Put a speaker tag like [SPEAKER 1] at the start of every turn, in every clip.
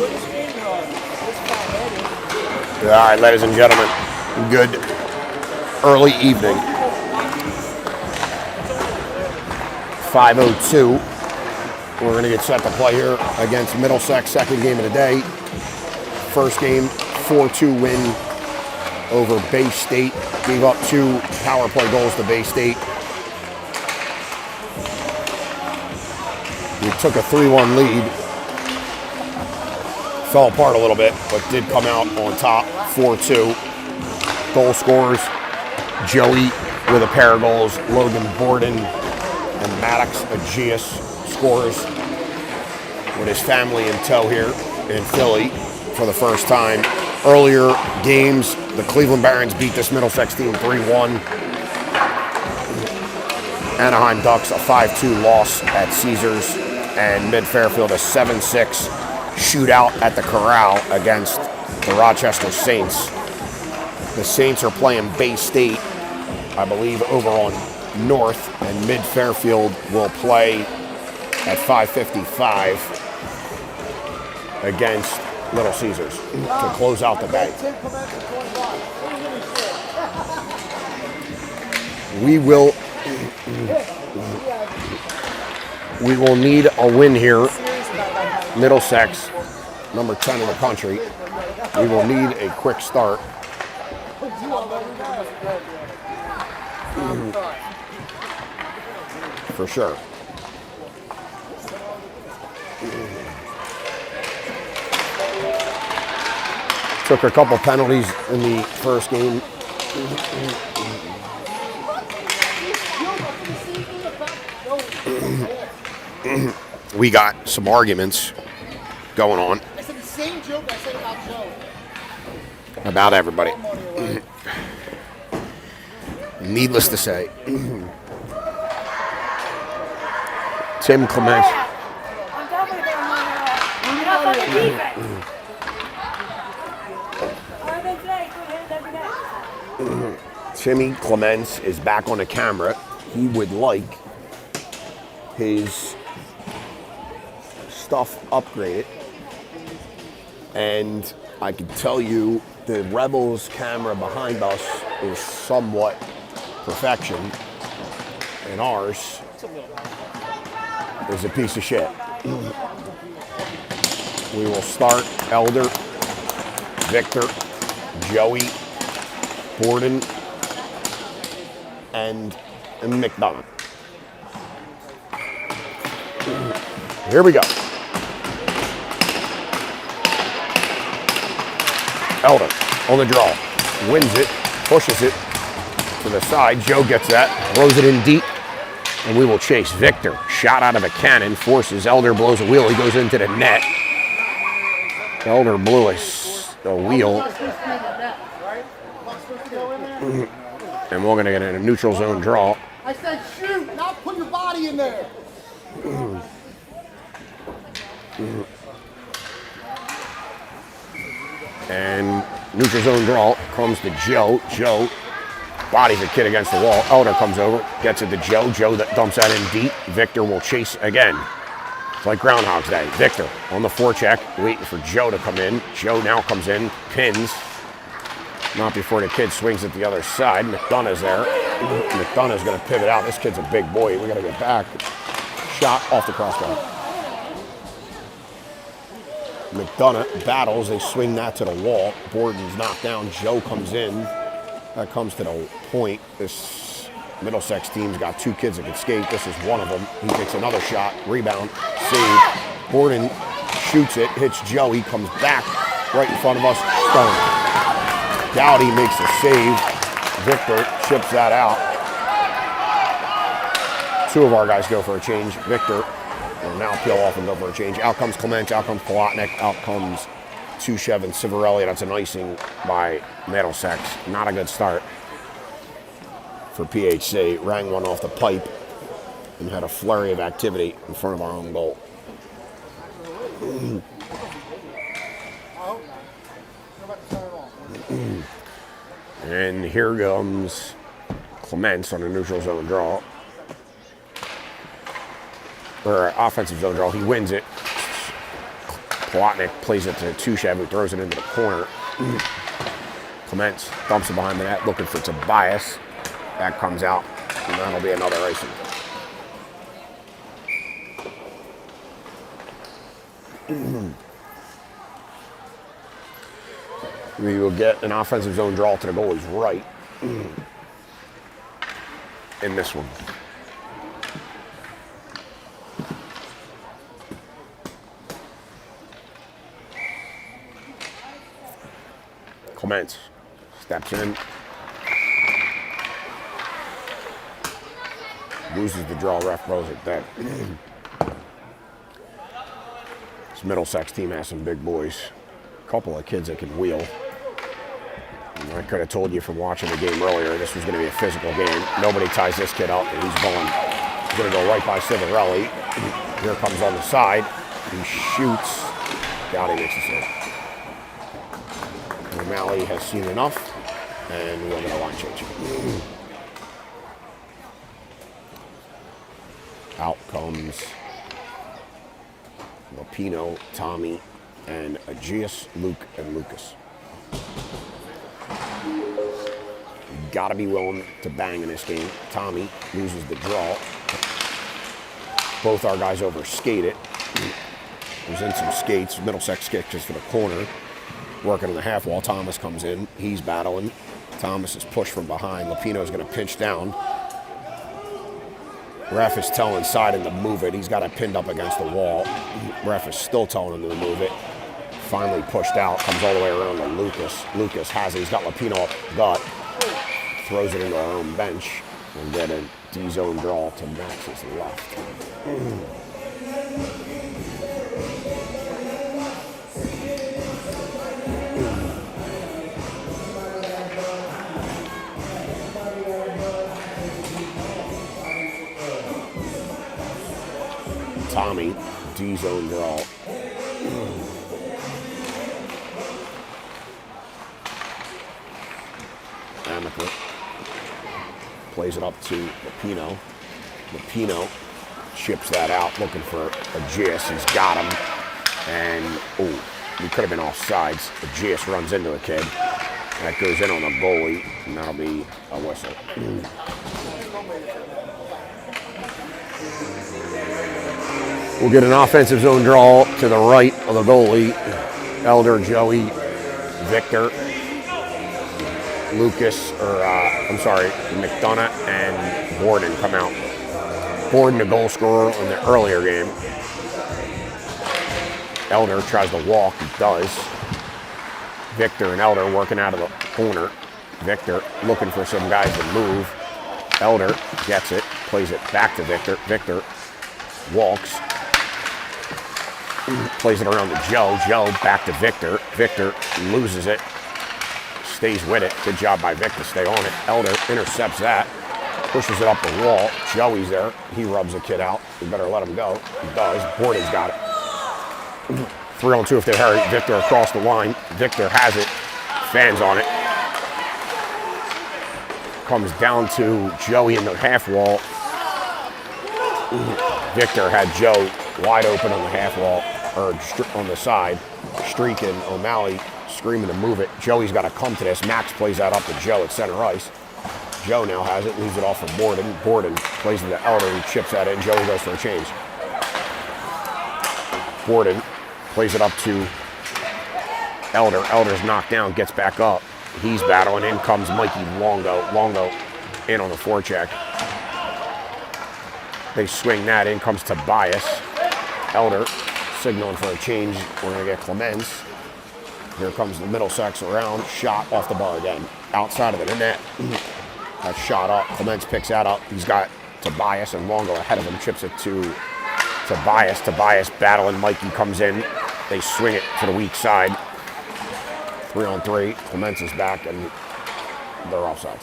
[SPEAKER 1] All right, ladies and gentlemen, good early evening. 5:02. We're going to get set to play here against Middlesex, second game of the day. First game, 4-2 win over Bay State. Gave up 2 power play goals to Bay State. We took a 3-1 lead. Fell apart a little bit, but did come out on top, 4-2. Goal scorers, Joey with a pair of goals, Logan Borden and Maddox Aegeus scores with his family in tow here in Philly for the first time. Earlier games, the Cleveland Barons beat this Middlesex team 3-1. Anaheim Ducks a 5-2 loss at Caesars, and Mid-Fairfield a 7-6 shootout at the Corral against the Rochester Saints. The Saints are playing Bay State, I believe, over on North, and Mid-Fairfield will play at 5:55 against Little Caesars to close out the day. We will need a win here. Middlesex, number 10 in the country. We will need a quick start. For sure. Took a couple penalties in the first game. We got some arguments going on.
[SPEAKER 2] I said the same joke I said about Joe.
[SPEAKER 1] About everybody. Needless to say. Tim Clements. Timmy Clements is back on the camera. He would like his stuff upgraded. And I can tell you the Rebels camera behind us is somewhat perfection. And ours is a piece of shit. We will start Elder, Victor, Joey, Borden, and McDonough. Here we go. Elder on the draw, wins it, pushes it to the side. Joe gets that, throws it in deep, and we will chase. Victor, shot out of a cannon, forces Elder, blows a wheel, he goes into the net. Elder blew a wheel. And we're going to get in a neutral zone draw.
[SPEAKER 2] I said shoot, not put your body in there.
[SPEAKER 1] And neutral zone draw comes to Joe. Joe bodies a kid against the wall. Elder comes over, gets it to Joe. Joe that dumps that in deep. Victor will chase again. It's like Groundhog's Day. Victor on the forecheck, waiting for Joe to come in. Joe now comes in, pins. Not before the kid swings at the other side. McDonough's there. McDonough's going to pivot out. This kid's a big boy. We got to get back. Shot off the crossbar. McDonough battles. They swing that to the wall. Borden's knocked down. Joe comes in. That comes to the point. This Middlesex team's got 2 kids that can skate. This is one of them. He takes another shot. Rebound. Save. Borden shoots it. Hits Joe. He comes back right in front of us. Stone. Dowdy makes a save. Victor chips that out. 2 of our guys go for a change. Victor will now peel off and go for a change. Out comes Clement, out comes Plotnik, out comes Tushev and Civarelli. That's an icing by Middlesex. Not a good start for PHC. Rang one off the pipe and had a flurry of activity in front of our own goal. And here comes Clements on a neutral zone draw. Or offensive zone draw. He wins it. Plotnick plays it to Tushev, who throws it into the corner. Clements dumps it behind the net, looking for Tobias. That comes out, and that'll be another icing. We will get an offensive zone draw to the goalie's right in this one. Clements steps in, loses the draw, ref blows it dead. This Middlesex team has some big boys. A couple of kids that can wheel. And I could have told you from watching the game earlier, this was going to be a physical game. Nobody ties this kid up, and he's going. He's going to go right by Civarelli. Here comes on the side. He shoots. Gowdy makes the save. O'Malley has seen enough, and we'll get a line change. Out comes Lapino, Tommy, and Aegeus, Luke, and Lucas. You gotta be willing to bang in this game. Tommy loses the draw. Both our guys overskate it. There's in some skates. Middlesex kick just for the corner. Working on the half wall. Thomas comes in. He's battling. Thomas is pushed from behind. Lapino's going to pinch down. Ref is telling Sidon to move it. He's got it pinned up against the wall. Ref is still telling him to move it. Finally pushed out. Comes all the way around to Lucas. Lucas has it. He's got Lapino up the gut. Throws it into our own bench. We'll get a D-zone draw to Max's left. Tommy, D-zone draw. Amaker plays it up to Lapino. Lapino chips that out, looking for Aegeus. He's got him. And, oh, we could have been off sides. Aegeus runs into a kid. That goes in on the goalie, and that'll be a whistle. We'll get an offensive zone draw to the right of the goalie. Elder, Joey, Victor, Lucas, McDonough and Borden come out. Borden, the goal scorer in the earlier game. Elder tries to walk, he does. Victor and Elder working out of the corner. Victor looking for some guys to move. Elder gets it, plays it back to Victor. Victor walks. Plays it around to Joe. Joe back to Victor. Victor loses it. Stays with it. Good job by Victor to stay on it. Elder intercepts that. Pushes it up the wall. Joey's there. He rubs the kid out. We better let him go. He does. Borden's got it. 3-on-2 if they hurry. Victor across the line. Victor has it. Fans on it. Comes down to Joey in the half wall. Victor had Joe wide open on the half wall, or on the side, streaking. O'Malley screaming to move it. Joey's got to come to this. Max plays that up to Joe at center ice. Joe now has it, leaves it off for Borden. Borden plays it to Elder, he chips that in. Joey goes for a change. Borden plays it up to Elder. Elder's knocked down, gets back up. He's battling. In comes Mikey Longo. Longo in on the forecheck. They swing that. In comes Tobias. Elder signaling for a change. We're going to get Clements. Here comes the Middlesex around. Shot off the bar again. Outside of the net. That shot up. Clements picks that up. He's got Tobias and Longo ahead of him. Chips it to Tobias. Tobias battling. Mikey comes in. They swing it to the weak side. 3-on-3. Clements is back and they're offside.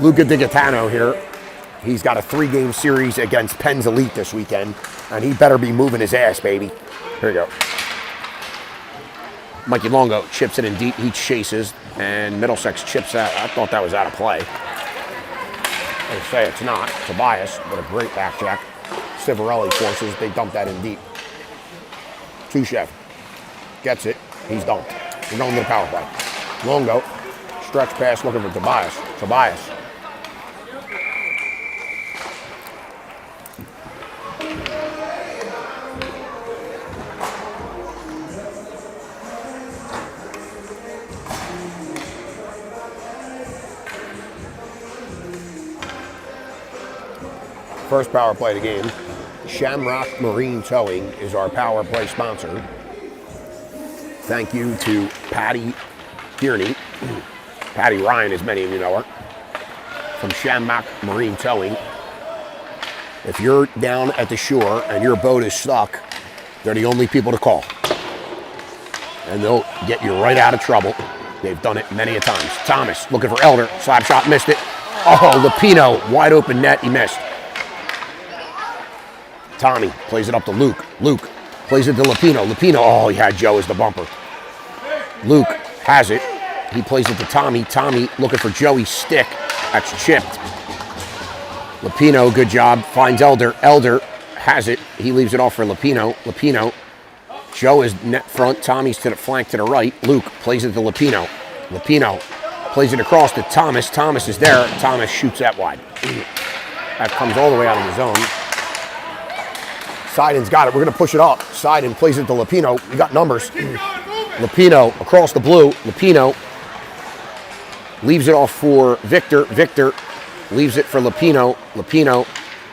[SPEAKER 1] Luca Di Gaetano here He's got a 3-game series against Penn's Elite this weekend, and he better be moving his ass, baby. Here you go. Mikey Longo chips it in deep. He chases, and Middlesex chips out. I thought that was out of play. I say it's not. Tobias with a great back check. Civarelli forces. They dump that in deep. Touchev gets it. He's dumped. We're going to the power play. Longo, stretch pass looking for Tobias. Tobias. First power play of the game. Shamrock Marine Towing is our power play sponsor. Thank you to Patty Tierney. Patty Ryan, as many of you know her, from Shamrock Marine Towing. If you're down at the shore and your boat is stuck, they're the only people to call. And they'll get you right out of trouble. They've done it many a times. Thomas looking for Elder. Slap shot, missed it. Oh, Lupino, wide open net, he missed. Tommy plays it up to Luke. Luke plays it to Lupino. Lupino, oh, he had Joe as the bumper. Luke has it. He plays it to Tommy. Tommy looking for Joey's stick. That's chipped. Lupino, good job. Finds Elder. Elder has it. He leaves it off for Lupino. Lupino. Joe is net front. Tommy's to the flank to the right. Luke plays it to Lupino. Lupino plays it across to Thomas. Thomas is there. Thomas shoots that wide. That comes all the way out of the zone. Siden's got it. We're going to push it up. Siden plays it to Lupino. We got numbers. Lupino across the blue. Lupino leaves it off for Victor. Victor leaves it for Lupino. Lupino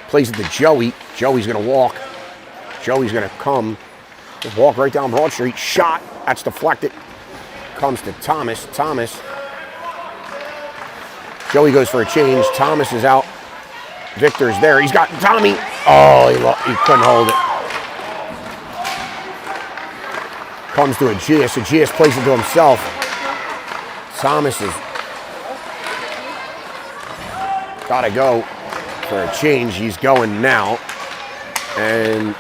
[SPEAKER 1] plays it to Joey. Joey's going to walk. Joey's going to come. Just walk right down Broad Street. Shot. That's deflected. Comes to Thomas. Thomas. Joey goes for a change. Thomas is out. Victor's there. He's got Tommy. Oh, he couldn't hold it. Comes to Aegeus. Aegeus plays it to himself. Thomas is got to go for a change. He's going now. And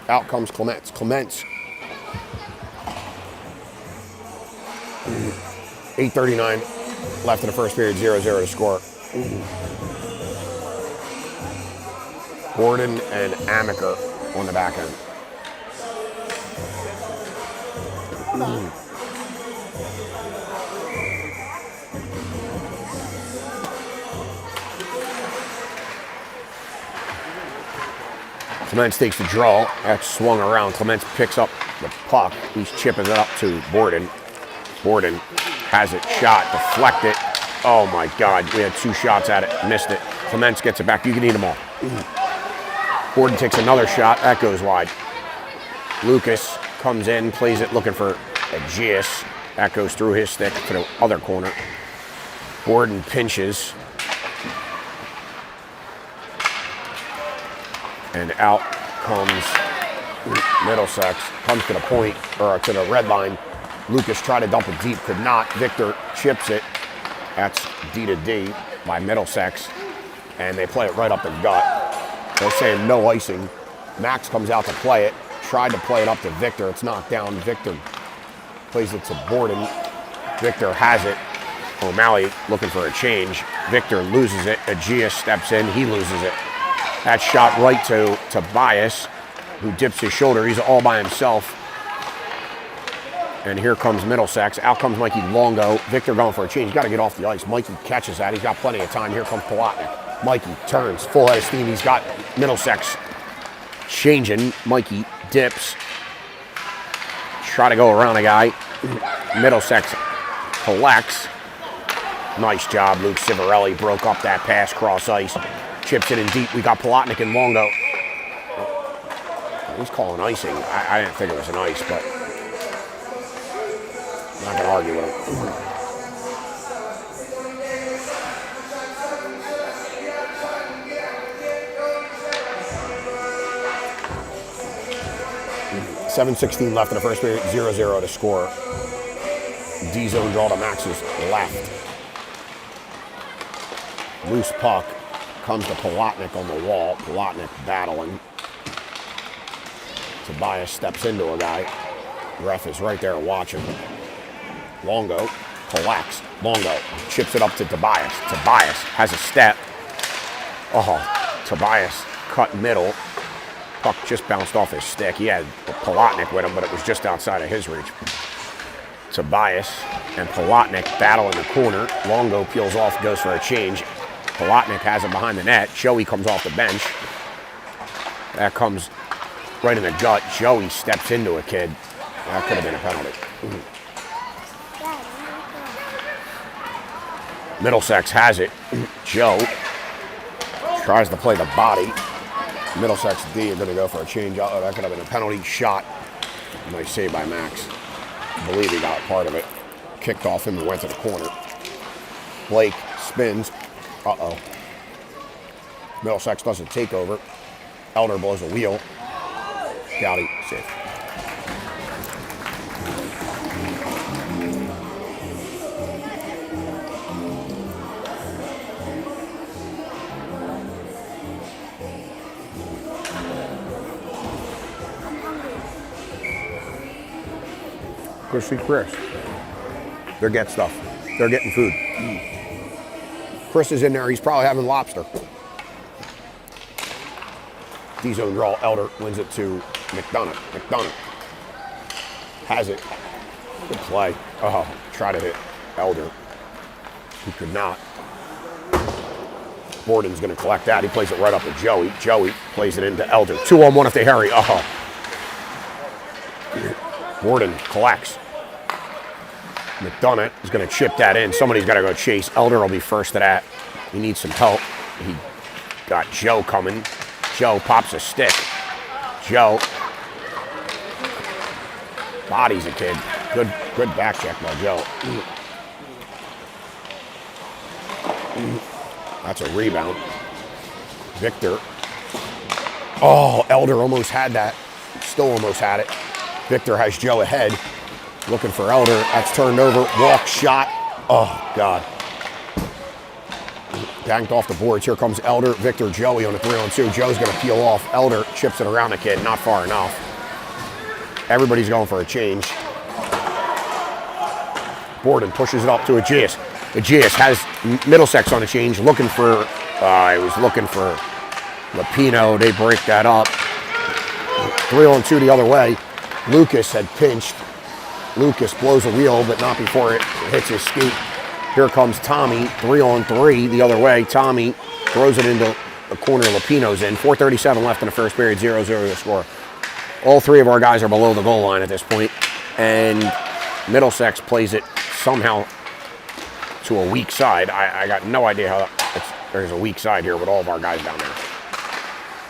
[SPEAKER 1] out comes Clements. Clements. 8:39 left in the first period. 0-0 to score. Gordon and Amaker on the back end. Clements takes the draw. That's swung around. Clements picks up the puck. He's chipping it up to Borden. Borden has it shot, deflected. Oh my God, we had 2 shots at it, missed it. Clements gets it back. You can eat them all. Gordon takes another shot. That goes wide. Lucas comes in, plays it, looking for Aegeus. That goes through his stick to the other corner. Gordon pinches. And out comes Middlesex. Comes to the point, or to the red line. Lucas tried to dump it deep, could not. Victor chips it. That's D to D by Middlesex. And they play it right up the gut. They're saying no icing. Max comes out to play it. Tried to play it up to Victor. It's knocked down. Victor plays it to Borden. Victor has it. O'Malley looking for a change. Victor loses it. Aegeus steps in. He loses it. That shot right to Tobias, who dips his shoulder. He's all by himself. And here comes Middlesex. Out comes Mikey Longo. Victor going for a change. He's got to get off the ice. Mikey catches that. He's got plenty of time. Here comes Palatnik. Mikey turns, full head of steam. He's got Middlesex changing. Mikey dips. Try to go around a guy. Middlesex collects. Nice job, Luke Civarelli. Broke up that pass cross ice. Chips it in deep. We got Palatnik and Longo. He's calling icing. I didn't think it was an ice, but I'm not going to argue with him. .7:16 left in the first period, 0-0 to score. D-zone draw to Max's left. Loose puck. Comes to Palatnik on the wall. Palatnik battling. Tobias steps into a guy. Ref is right there watching. Longo collects. Longo chips it up to Tobias. Tobias has a step. Oh, Tobias cut middle. Puck just bounced off his stick. He had Palatnik with him, but it was just outside of his reach. Tobias and Palatnik battle in the corner. Longo peels off, goes for a change. Palatnik has it behind the net. Joey comes off the bench. That comes right in the gut. Joey steps into a kid. That could have been a penalty. Middlesex has it. Joe tries to play the body. Middlesex D are going to go for a change. Oh, that could have been a penalty shot. Nice save by Max. I believe he got part of it. Kicked off him and went to the corner. Blake spins. Uh-oh. Middlesex doesn't take over. Elder blows a wheel. Gowdy, safe. Go see Chris. They're getting stuff. They're getting food. Chris is in there. He's probably having lobster. D-zone draw. Elder wins it to McDonough. McDonough has it. Good play. Oh, try to hit Elder. He could not. Borden's going to collect that. He plays it right up to Joey. Joey plays it into Elder. 2-on-1 if they hurry. Oh. Borden collects. McDonough is going to chip that in. Somebody's got to go chase. Elder will be first to that. He needs some help. He got Joe coming. Joe pops a stick. Joe bodies a kid. Good back check by Joe. That's a rebound. Victor. Oh, Elder almost had that. Still almost had it. Victor has Joe ahead. Looking for Elder. That's turned over. Walk shot. Oh, God. Banked off the boards. Here comes Elder. Victor, Joey on a 3-on-2. Joe's going to peel off. Elder chips it around the kid. Not far enough. Everybody's going for a change. Borden pushes it up to Aegeus. Aegeus has Middlesex on the change. Looking for, he was looking for Lapino. They break that up. 3-on-2 the other way. Lucas had pinched. Lucas blows a wheel, but not before it hits his skate. Here comes Tommy, 3-on-3 the other way. Tommy throws it into the corner. Lapino's in. 4:37 left in the first period. 0-0 the score. All three of our guys are below the goal line at this point, and Middlesex plays it somehow to a weak side. I got no idea how there's a weak side here with all of our guys down there.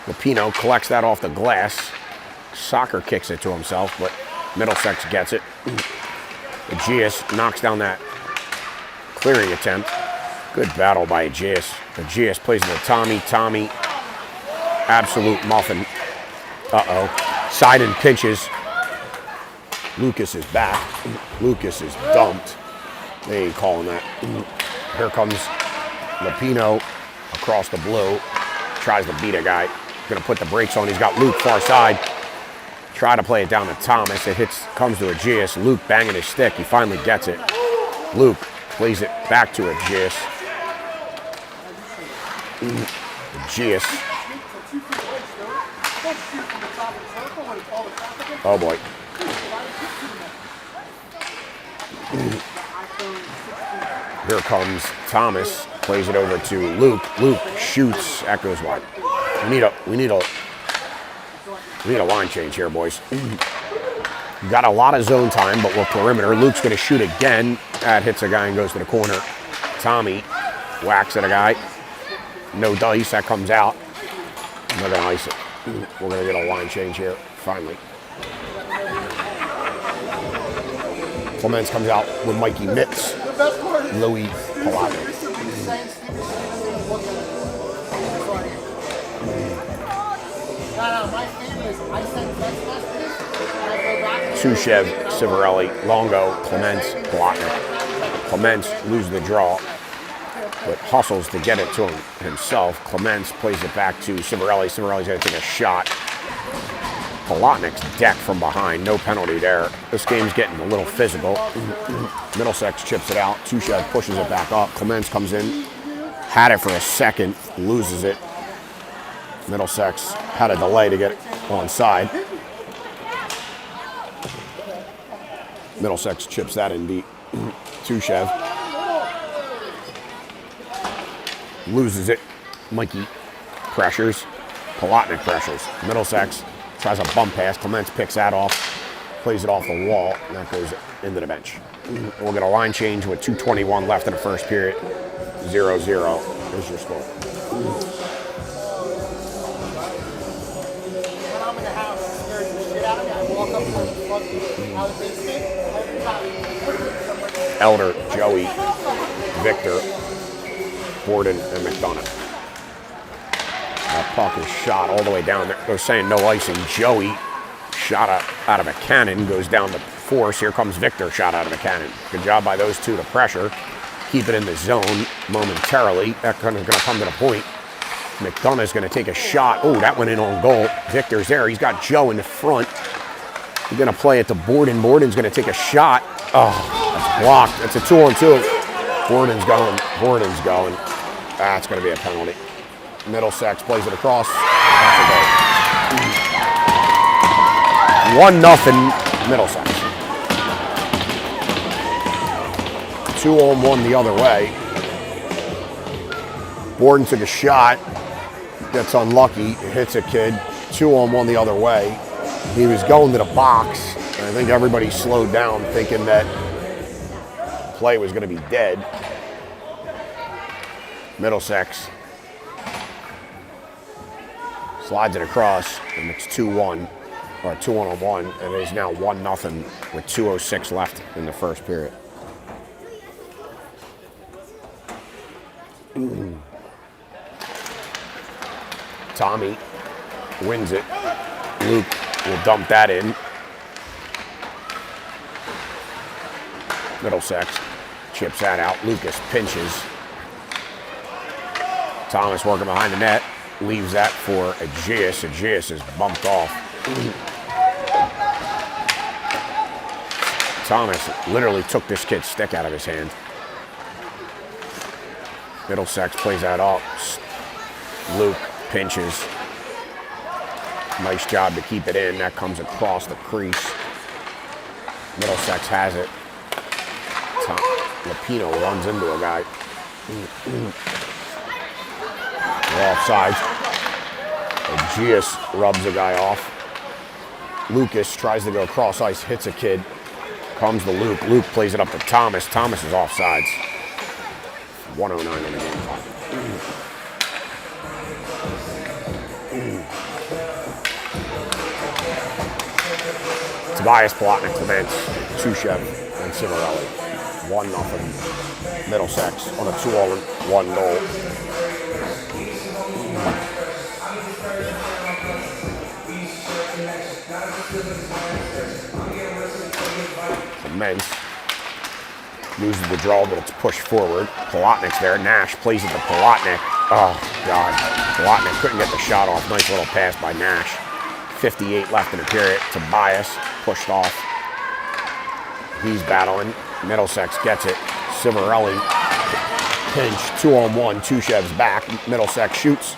[SPEAKER 1] Lapino collects that off the glass. Soccer kicks it to himself, but Middlesex gets it. Aegeus knocks down that clearing attempt. Good battle by Aegeus. Aegeus plays it to Tommy. Tommy, absolute muffin. Uh-oh. Side and pinches. Lucas is back. Lucas is dumped. They ain't calling that. Here comes Lapino across the blue. Tries to beat a guy. Gonna put the brakes on. He's got Luke far side. Try to play it down to Thomas. It comes to Aegeus. Luke banging his stick. He finally gets it. Luke plays it back to Aegeus. Aegeus. Oh boy. Here comes Thomas. Plays it over to Luke. Luke shoots. That goes wide. We need a line change here, boys. Got a lot of zone time, but we're perimeter. Luke's going to shoot again. That hits a guy and goes to the corner. Tommy whacks at a guy. No dice. That comes out. They're going to ice it. We're going to get a line change here, finally. Clements comes out with Mikey Mitz. Louis Palato. Sushev, Civarelli, Longo, Clements, Blotner. Clements loses the draw. but hustles to get it to himself. Clements plays it back to Civarelli. Civarelli's going to take a shot. Palatnik's decked from behind. No penalty there. This game's getting a little physical. Middlesex chips it out. Tushev pushes it back up. Clements comes in. Had it for a second. Loses it. Middlesex had a delay to get onside. Middlesex chips that in deep. Tushev loses it. Mikey pressures. Palatnik pressures. Middlesex tries a bump pass. Clements picks that off. Plays it off the wall. And that goes into the bench. We'll get a line change with 2:21 left in the first period. 0-0. There's your score.
[SPEAKER 2] When I'm in the house, it scares the shit out of me. I walk up out of the basement.
[SPEAKER 1] Elder, Joey, Victor, Borden, and McDonough. That puck is shot all the way down there. They're saying no icing. Joey shot out of a cannon, goes down to force. Here comes Victor, shot out of a cannon. Good job by those two to pressure. Keep it in the zone momentarily. That's going to come to the point. McDonough's going to take a shot. Oh, that went in on goal. Victor's there. He's got Joe in the front. He's going to play it to Borden. Borden's going to take a shot. Oh, that's blocked. It's a 2-on-2. Borden's going. Borden's going. That's going to be a penalty. Middlesex plays it across. That's a goal. 1-0 Middlesex. 2-on-1 the other way. Borden took a shot. Gets unlucky. Hits a kid. 2-on-1 the other way. He was going to the box. And I think everybody slowed down thinking that play was going to be dead. Middlesex slides it across, and it's 2-1, or 2-on-1, and it is now 1-0 with 2:06 left in the first period. Tommy wins it. Luke will dump that in. Middlesex chips that out. Lucas pinches. Thomas working behind the net. Leaves that for Aegeus. Aegeus is bumped off. Thomas literally took this kid's stick out of his hand. Middlesex plays that up. Luke pinches. Nice job to keep it in. That comes across the crease. Middlesex has it. Lapino runs into a guy. They're offsides. Aegeus rubs a guy off. Lucas tries to go cross ice, hits a kid. Comes to Luke. Luke plays it up to Thomas. Thomas is offsides. 1:09 in the game clock. Tobias, Palatnik, Clements, Tushev, and Civarelli. 1-0 Middlesex on a 2-on-1 goal. Clements loses the draw, but it's pushed forward. Palatnik's there. Nash plays it to Palatnik. Oh, God. Palatnik couldn't get the shot off. Nice little pass by Nash. 58 left in the period. Tobias pushed off. He's battling. Middlesex gets it. Civarelli pinch. 2-on-1. Tushev's back. Middlesex shoots.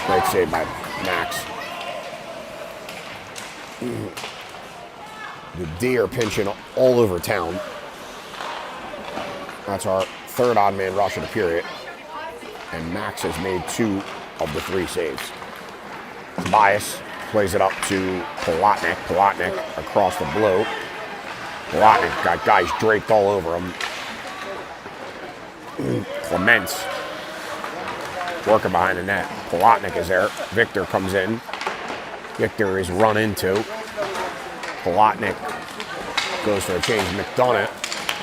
[SPEAKER 1] Great save by Max. The D are pinching all over town. That's our third odd man rush of the period. And Max has made 2 of the 3 saves. Tobias plays it up to Palatnik. Palatnik across the blue. Palatnik got guys draped all over him. Clements working behind the net. Palatnik is there. Victor comes in. Victor is run into. Palatnik goes for a change. McDonough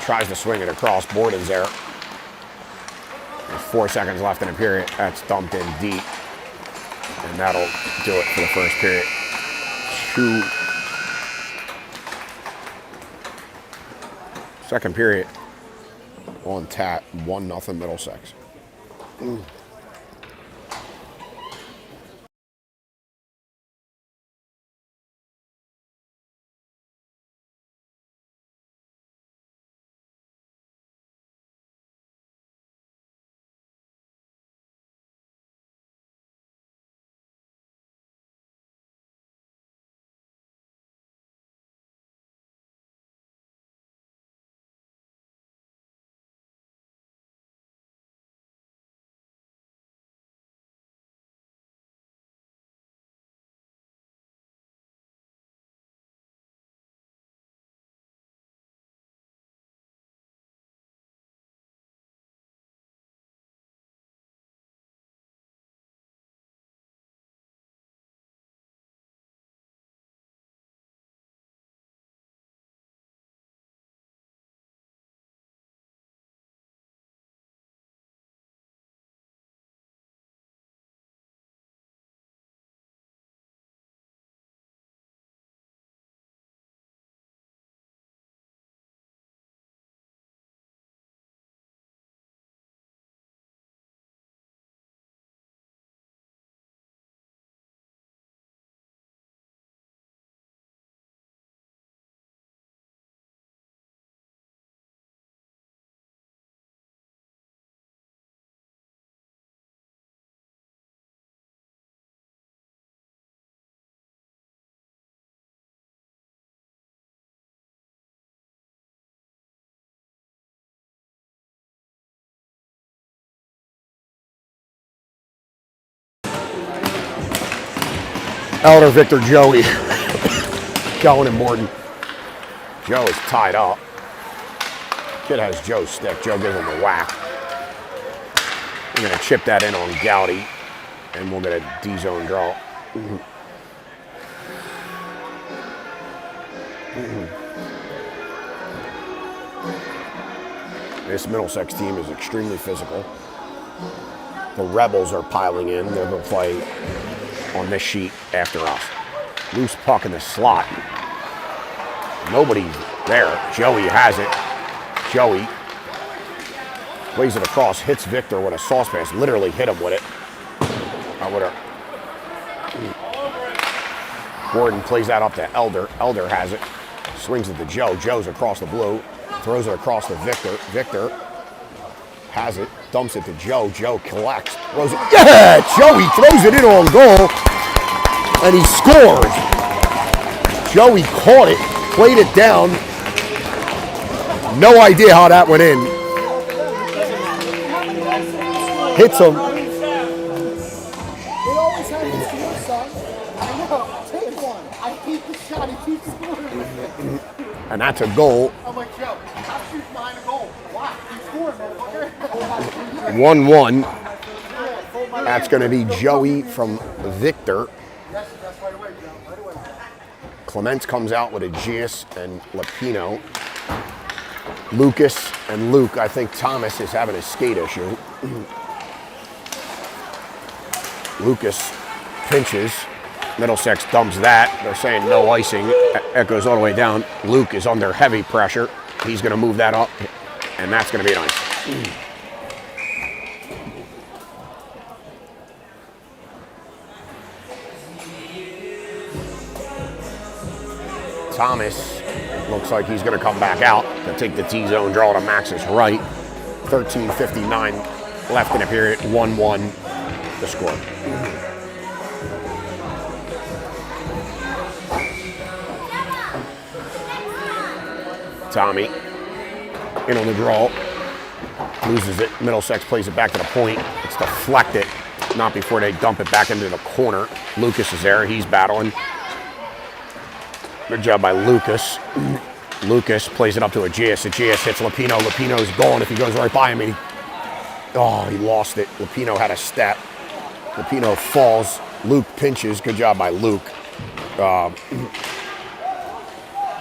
[SPEAKER 1] tries to swing it across. Borden's there. There's 4 seconds left in the period. That's dumped in deep. And that'll do it for the first period. 2. Second period. on tap, 1-0 Middlesex. Elder, Victor, Joey, Kellen, and Morton. Joe is tied up. Kid has Joe's stick. Joe gives him a whack. We're going to chip that in on Gowdy, and we'll get a D-zone draw. This Middlesex team is extremely physical. The Rebels are piling in. They're going to play on this sheet after us. Loose puck in the slot. Nobody's there. Joey has it. Joey plays it across, hits Victor with a sauce pass. Literally hit him with it. Gordon plays that up to Elder. Elder has it. Swings it to Joe. Joe's across the blue. Throws it across to Victor. Victor has it. Dumps it to Joe. Joe collects. Throws it. Yeah! Joey throws it in on goal. And he scores. Joey caught it. Played it down. No idea how that went in. Hits him.
[SPEAKER 2] They always have this to your son. I know. Take one. I hate the shot. He keeps scoring.
[SPEAKER 1] And that's a goal.
[SPEAKER 2] I'm like, Joe, I'm shooting behind a goal. Why? He's scoring, motherfucker.
[SPEAKER 1] 1-1. That's going to be Joey from Victor.
[SPEAKER 2] Yes, that's right away, Joe. Right away.
[SPEAKER 1] Clements comes out with a Gius and Lapino. Lucas and Luke. I think Thomas is having a skate issue. Lucas pinches. Middlesex dumps that. They're saying no icing. That goes all the way down. Luke is under heavy pressure. He's going to move that up, and that's going to be an ice. Thomas looks like he's going to come back out to take the T-zone draw to Max's right. 13:59 left in the period. 1-1 the score. Tommy in on the draw. Loses it. Middlesex plays it back to the point. It's deflected. Not before they dump it back into the corner. Lucas is there. He's battling. Good job by Lucas. Lucas plays it up to Aegeus. Aegeus hits Lapino. Lapino's gone if he goes right by him. He lost it. Lapino had a step. Lapino falls. Luke pinches. Good job by Luke.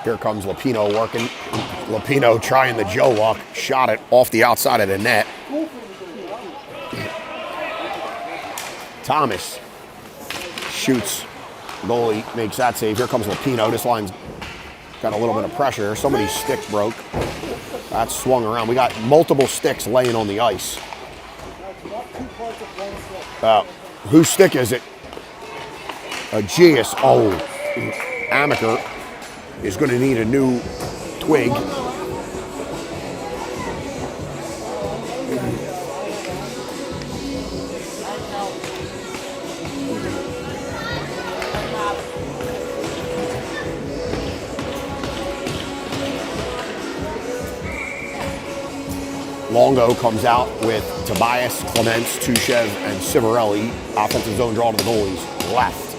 [SPEAKER 1] Here comes Lapino working. Lapino trying the Joe walk. Shot it off the outside of the net. Thomas shoots. Goalie makes that save. Here comes Lapino. This line's got a little bit of pressure. Somebody's stick broke. That's swung around. We got multiple sticks laying on the ice. Whose stick is it? Aegeus. Oh, Amaker is going to need a new twig. Longo comes out with Tobias, Clements, Tushev, and Civarelli. Offensive zone draw to the goalies. Left.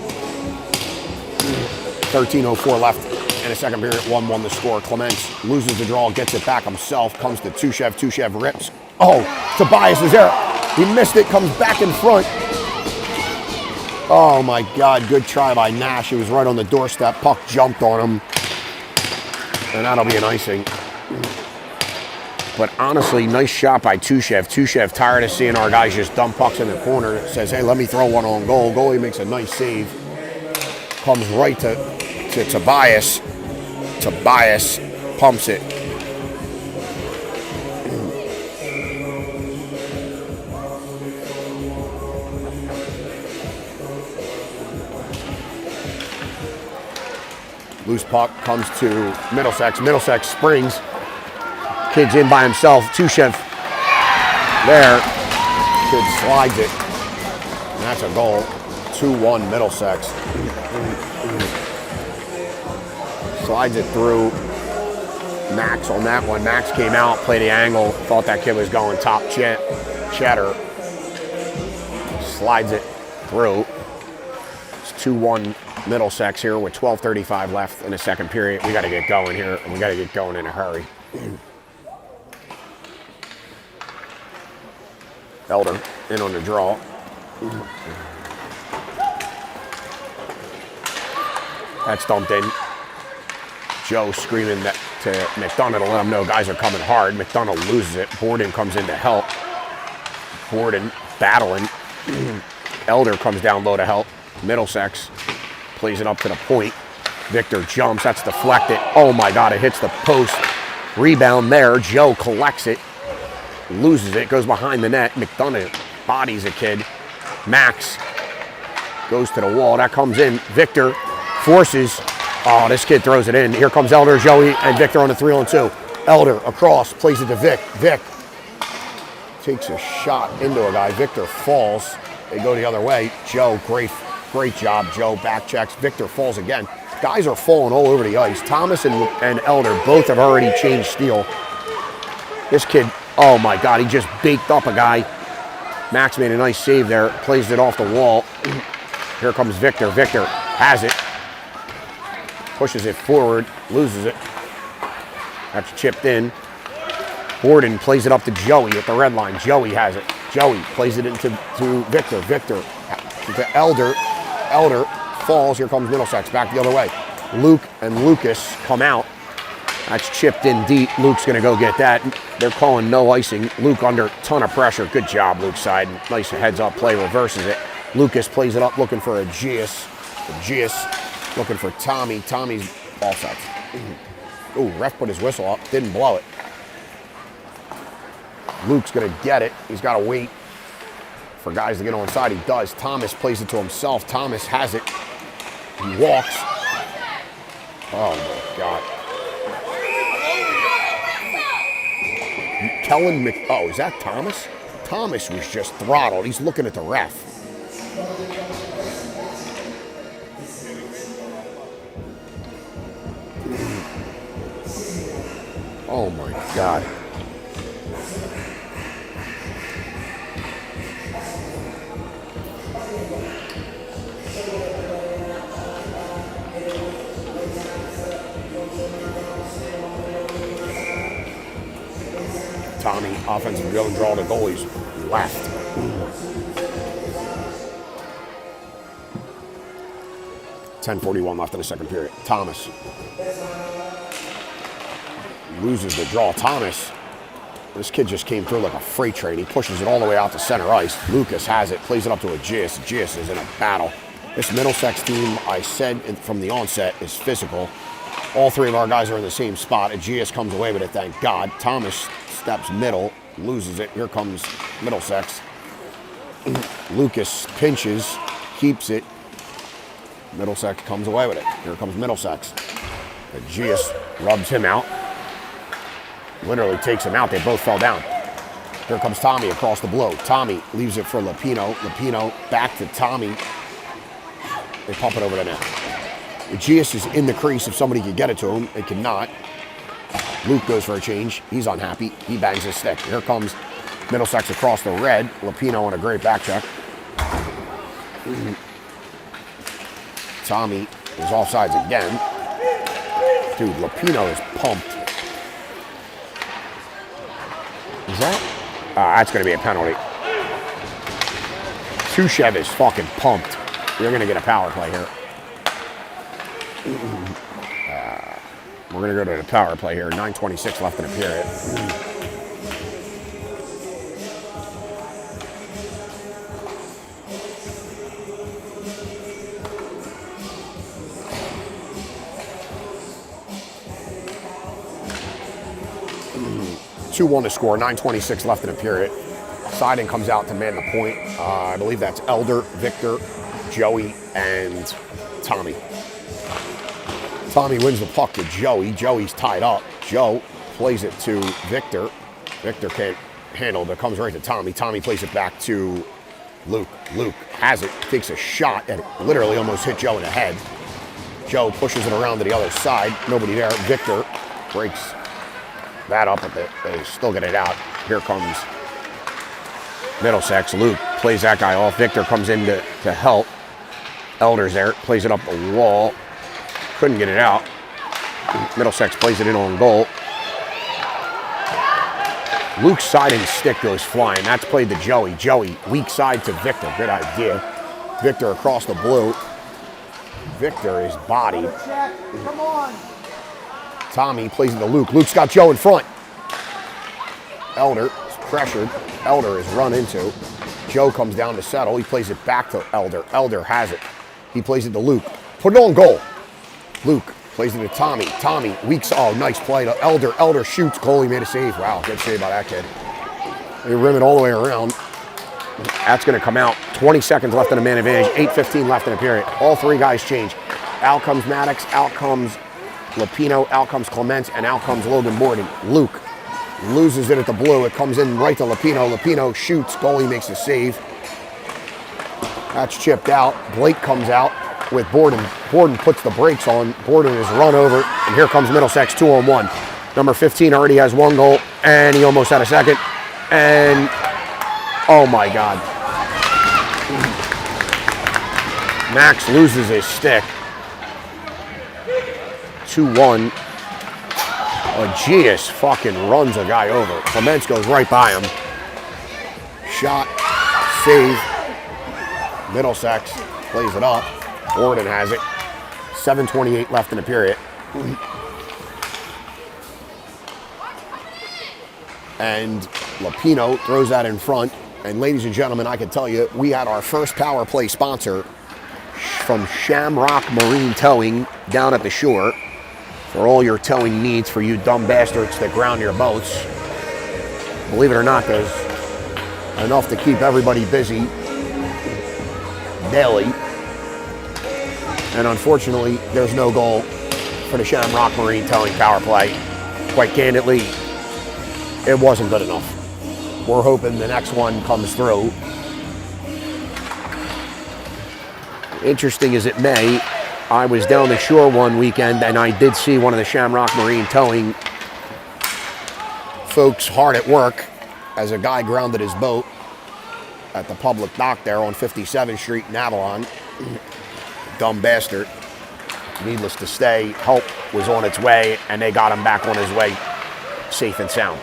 [SPEAKER 1] 13:04 left in the second period. 1-1 the score. Clements loses the draw, gets it back himself. Comes to Tushev. Tushev rips. Oh, Tobias is there. He missed it. Comes back in front. Oh my God. Good try by Nash. He was right on the doorstep. Puck jumped on him. And that'll be an icing. But honestly, nice shot by Tushev. Tushev, tired of seeing our guys just dump pucks in the corner, says, hey, let me throw one on goal. Goalie makes a nice save. Comes right to Tobias. Tobias pumps it. Loose puck comes to Middlesex. Middlesex springs. Kid's in by himself. Tushev there. Kid slides it. And that's a goal. 2-1 Middlesex. Slides it through Max on that one. Max came out, played the angle, thought that kid was going top cheddar. Slides it through. It's 2-1 Middlesex here with 12:35 left in the second period. We got to get going here, and we got to get going in a hurry. Elder in on the draw. That's dumped in. Joe screaming that to McDonough to let him know guys are coming hard. McDonough loses it. Borden comes in to help. Borden battling. Elder comes down low to help. Middlesex plays it up to the point. Victor jumps. That's deflected. Oh my God, it hits the post. Rebound there. Joe collects it. Loses it, goes behind the net. McDonough bodies a kid. Max goes to the wall. That comes in. Victor forces. Oh, this kid throws it in. Here comes Elder, Joey, and Victor on the 3-on-2. Elder across, plays it to Vic. Vic takes a shot into a guy. Victor falls. They go the other way. Joe, great job. Joe back checks. Victor falls again. Guys are falling all over the ice. Thomas and Elder both have already changed steel. This kid, oh my God, he just baked up a guy. Max made a nice save there, plays it off the wall. Here comes Victor. Victor has it, pushes it forward, loses it. That's chipped in. Borden plays it up to Joey at the red line. Joey has it. Joey plays it into Victor. Victor to Elder. Elder falls. Here comes Middlesex back the other way. Luke and Lucas come out. That's chipped in deep. Luke's going to go get that. They're calling no icing. Luke under a ton of pressure. Good job, Luke's side. Nice heads-up play, reverses it. Lucas plays it up, looking for Aegeus. Aegeus looking for Tommy. Tommy's offside. Ooh, ref put his whistle up. Didn't blow it. Luke's going to get it. He's got to wait for guys to get on side. He does. Thomas plays it to himself. Thomas has it. He walks. Oh, my God. Kellen oh, is that Thomas? Thomas was just throttled. He's looking at the ref. Oh my God. Tommy, offensive go and draw the goalies left. .10:41 left in the second period. Thomas loses the draw. Thomas, this kid just came through like a freight train. He pushes it all the way out to center ice. Lucas has it, plays it up to Aegeus. Aegeus is in a battle. This Middlesex team, I said from the onset, is physical. All three of our guys are in the same spot. Aegeus comes away with it, thank God. Thomas steps middle, loses it. Here comes Middlesex. Lucas pinches, keeps it. Middlesex comes away with it. Here comes Middlesex. Aegeus rubs him out. Literally takes him out. They both fell down. Here comes Tommy across the blow. Tommy leaves it for Lapino. Lapino back to Tommy. They pump it over the net. Aegeus is in the crease if somebody could get it to him. They cannot. Luke goes for a change. He's unhappy. He bangs his stick. Here comes Middlesex across the red. Lapino on a great back check. Tommy is offsides again. Dude, Lapino is pumped. Is that? That's going to be a penalty. Tushev is fucking pumped. You're going to get a power play here. We're going to go to the power play here. 9:26 left in the period. 2-1 to score. 9:26 left in the period. Siding comes out to man the point. I believe that's Elder, Victor, Joey, and Tommy. Tommy wins the puck to Joey. Joey's tied up. Joe plays it to Victor. Victor can't handle it. It comes right to Tommy. Tommy plays it back to Luke. Luke has it, takes a shot, and it literally almost hit Joe in the head. Joe pushes it around to the other side. Nobody there. Victor breaks that up, but they still get it out. Here comes Middlesex. Luke plays that guy off. Victor comes in to help. Elder's there, plays it up the wall. Couldn't get it out. Middlesex plays it in on goal. Luke's Siding stick goes flying. That's played to Joey. Joey, weak side to Victor. Good idea. Victor across the blue. Victor is bodied.
[SPEAKER 2] Come on.
[SPEAKER 1] Tommy plays it to Luke. Luke's got Joe in front. Elder is pressured. Elder is run into. Joe comes down to settle. He plays it back to Elder. Elder has it. He plays it to Luke. Put it on goal. Luke plays it to Tommy. Tommy, oh, nice play to Elder. Elder shoots. Goalie made a save. Wow, good save by that kid. They rim it all the way around. That's going to come out. 20 seconds left in the man advantage. 8:15 left in the period. All three guys change. Out comes Maddox. Out comes Lapino. Out comes Clements. And out comes Logan Borden. Luke loses it at the blue. It comes in right to Lapino. Lapino shoots. Goalie makes a save. That's chipped out. Blake comes out with Borden. Borden puts the brakes on. Borden is run over. And here comes Middlesex 2-on-1. Number 15 already has one goal. And he almost had a second. And oh my God. Max loses his stick. 2-1. Aegeus fucking runs a guy over. Clements goes right by him. Shot. Save. Middlesex plays it up. Borden has it. 7:28 left in the period. And Lapino throws that in front. And ladies and gentlemen, I can tell you, we had our first power play sponsor from Shamrock Marine Towing down at the shore for all your towing needs for you dumb bastards that ground your boats. Believe it or not, there's enough to keep everybody busy daily. And unfortunately, there's no goal for the Shamrock Marine Towing power play. Quite candidly, it wasn't good enough. We're hoping the next one comes through. Interesting as it may, I was down the shore one weekend and I did see one of the Shamrock Marine Towing folks hard at work as a guy grounded his boat at the public dock there on 57th Street in Avalon. Dumb bastard. Needless to say, help was on its way and they got him back on his way safe and sound.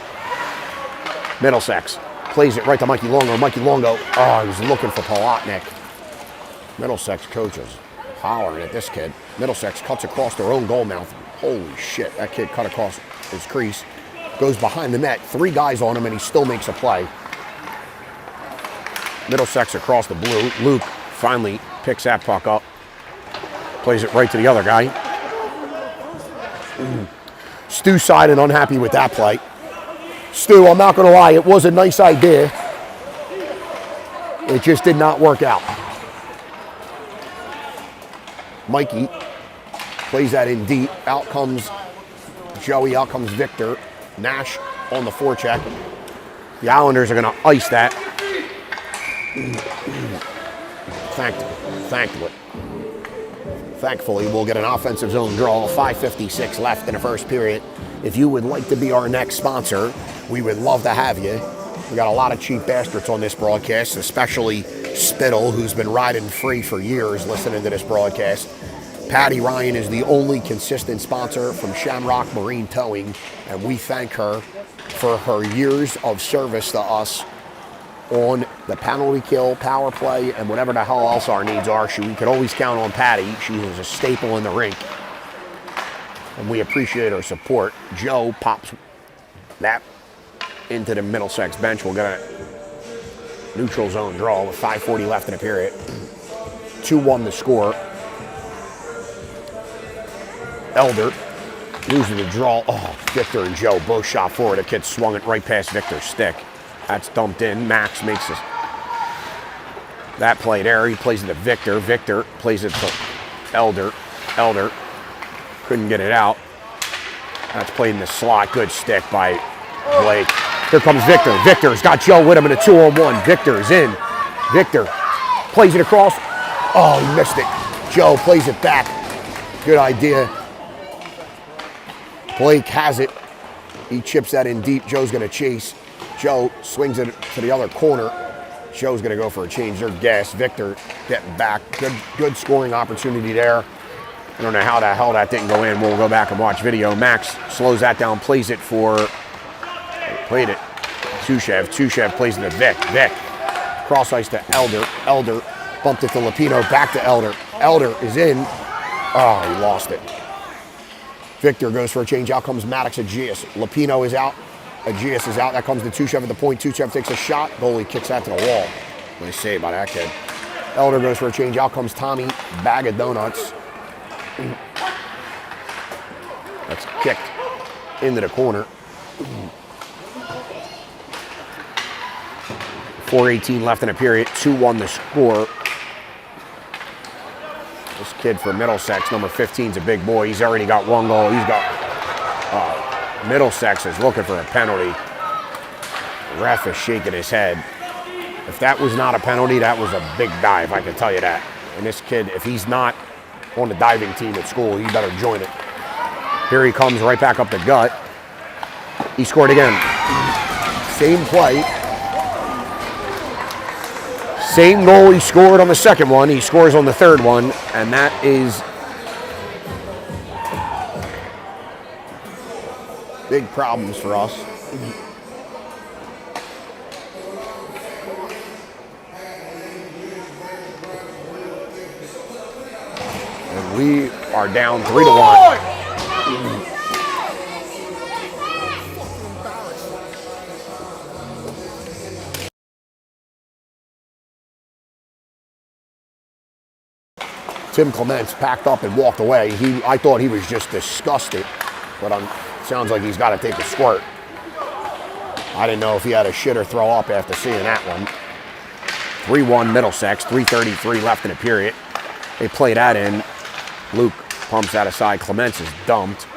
[SPEAKER 1] Middlesex plays it right to Mikey Longo. Mikey Longo, he was looking for Palatnik. Middlesex coaches hollering at this kid. Middlesex cuts across their own goal mouth. Holy shit, that kid cut across his crease. Goes behind the net, 3 guys on him, and he still makes a play. Middlesex across the blue. Luke finally picks that puck up. Plays it right to the other guy. Stu side and unhappy with that play. Stu, I'm not going to lie, it was a nice idea. It just did not work out. Mikey plays that in deep. Out comes Joey, out comes Victor. Nash on the forecheck. The Islanders are going to ice that. Thankfully, we'll get an offensive zone draw. 5:56 left in the first period. If you would like to be our next sponsor, we would love to have you. We got a lot of cheap bastards on this broadcast, especially Spittle, who's been riding free for years listening to this broadcast. Patty Ryan is the only consistent sponsor from Shamrock Marine Towing, and we thank her for her years of service to us on the penalty kill, power play, and whatever the hell else our needs are. We could always count on Patty. She was a staple in the rink, and we appreciate her support. Joe pops that into the Middlesex bench. We'll get a neutral zone draw with 5:40 left in the period. 2-1 the score. Elder losing the draw. Oh, Victor and Joe both shot forward. The kid swung it right past Victor's stick. That's dumped in. Max makes that play there. He plays it to Victor. Victor plays it to Elder. Elder couldn't get it out. That's played in the slot. Good stick by Blake. Here comes Victor. Victor's got Joe with him in a 2-on-1. Victor's in. Victor plays it across. Oh, he missed it. Joe plays it back. Good idea. Blake has it. He chips that in deep. Joe's going to chase. Joe swings it to the other corner. Joe's going to go for a change. They're gassed. Victor getting back. Good scoring opportunity there. I don't know how the hell that didn't go in. We'll go back and watch video. Max slows that down, plays it for... Played it. Tushev. Tushev plays it to Vic. Vic. Cross ice to Elder. Elder bumped it to Lapino. Back to Elder. Elder is in. Oh, he lost it. Victor goes for a change. Out comes Maddox Aegeus. Lapino is out. Aegeus is out. That comes to Tushev at the point. Tushev takes a shot. Goalie kicks that to the wall. Nice save by that kid. Elder goes for a change. Out comes Tommy. Bag of donuts. That's kicked into the corner. 4:18 left in the period. 2-1 the score. This kid for Middlesex, number 15, is a big boy. He's already got one goal. He's got... Middlesex is looking for a penalty. The ref is shaking his head. If that was not a penalty, that was a big dive, I can tell you that. And this kid, if he's not on the diving team at school, he better join it. Here he comes right back up the gut. He scored again. Same play. Same goal he scored on the second one. He scores on the third one, and that is big problems for us. And we are down 3-1. Tim Clements packed up and walked away. I thought he was just disgusted, but sounds like he's got to take a squirt. I didn't know if he had a shit or throw up after seeing that one. 3-1 Middlesex, 3:33 left in the period. They play that in. Luke pumps that aside. Clements is dumped.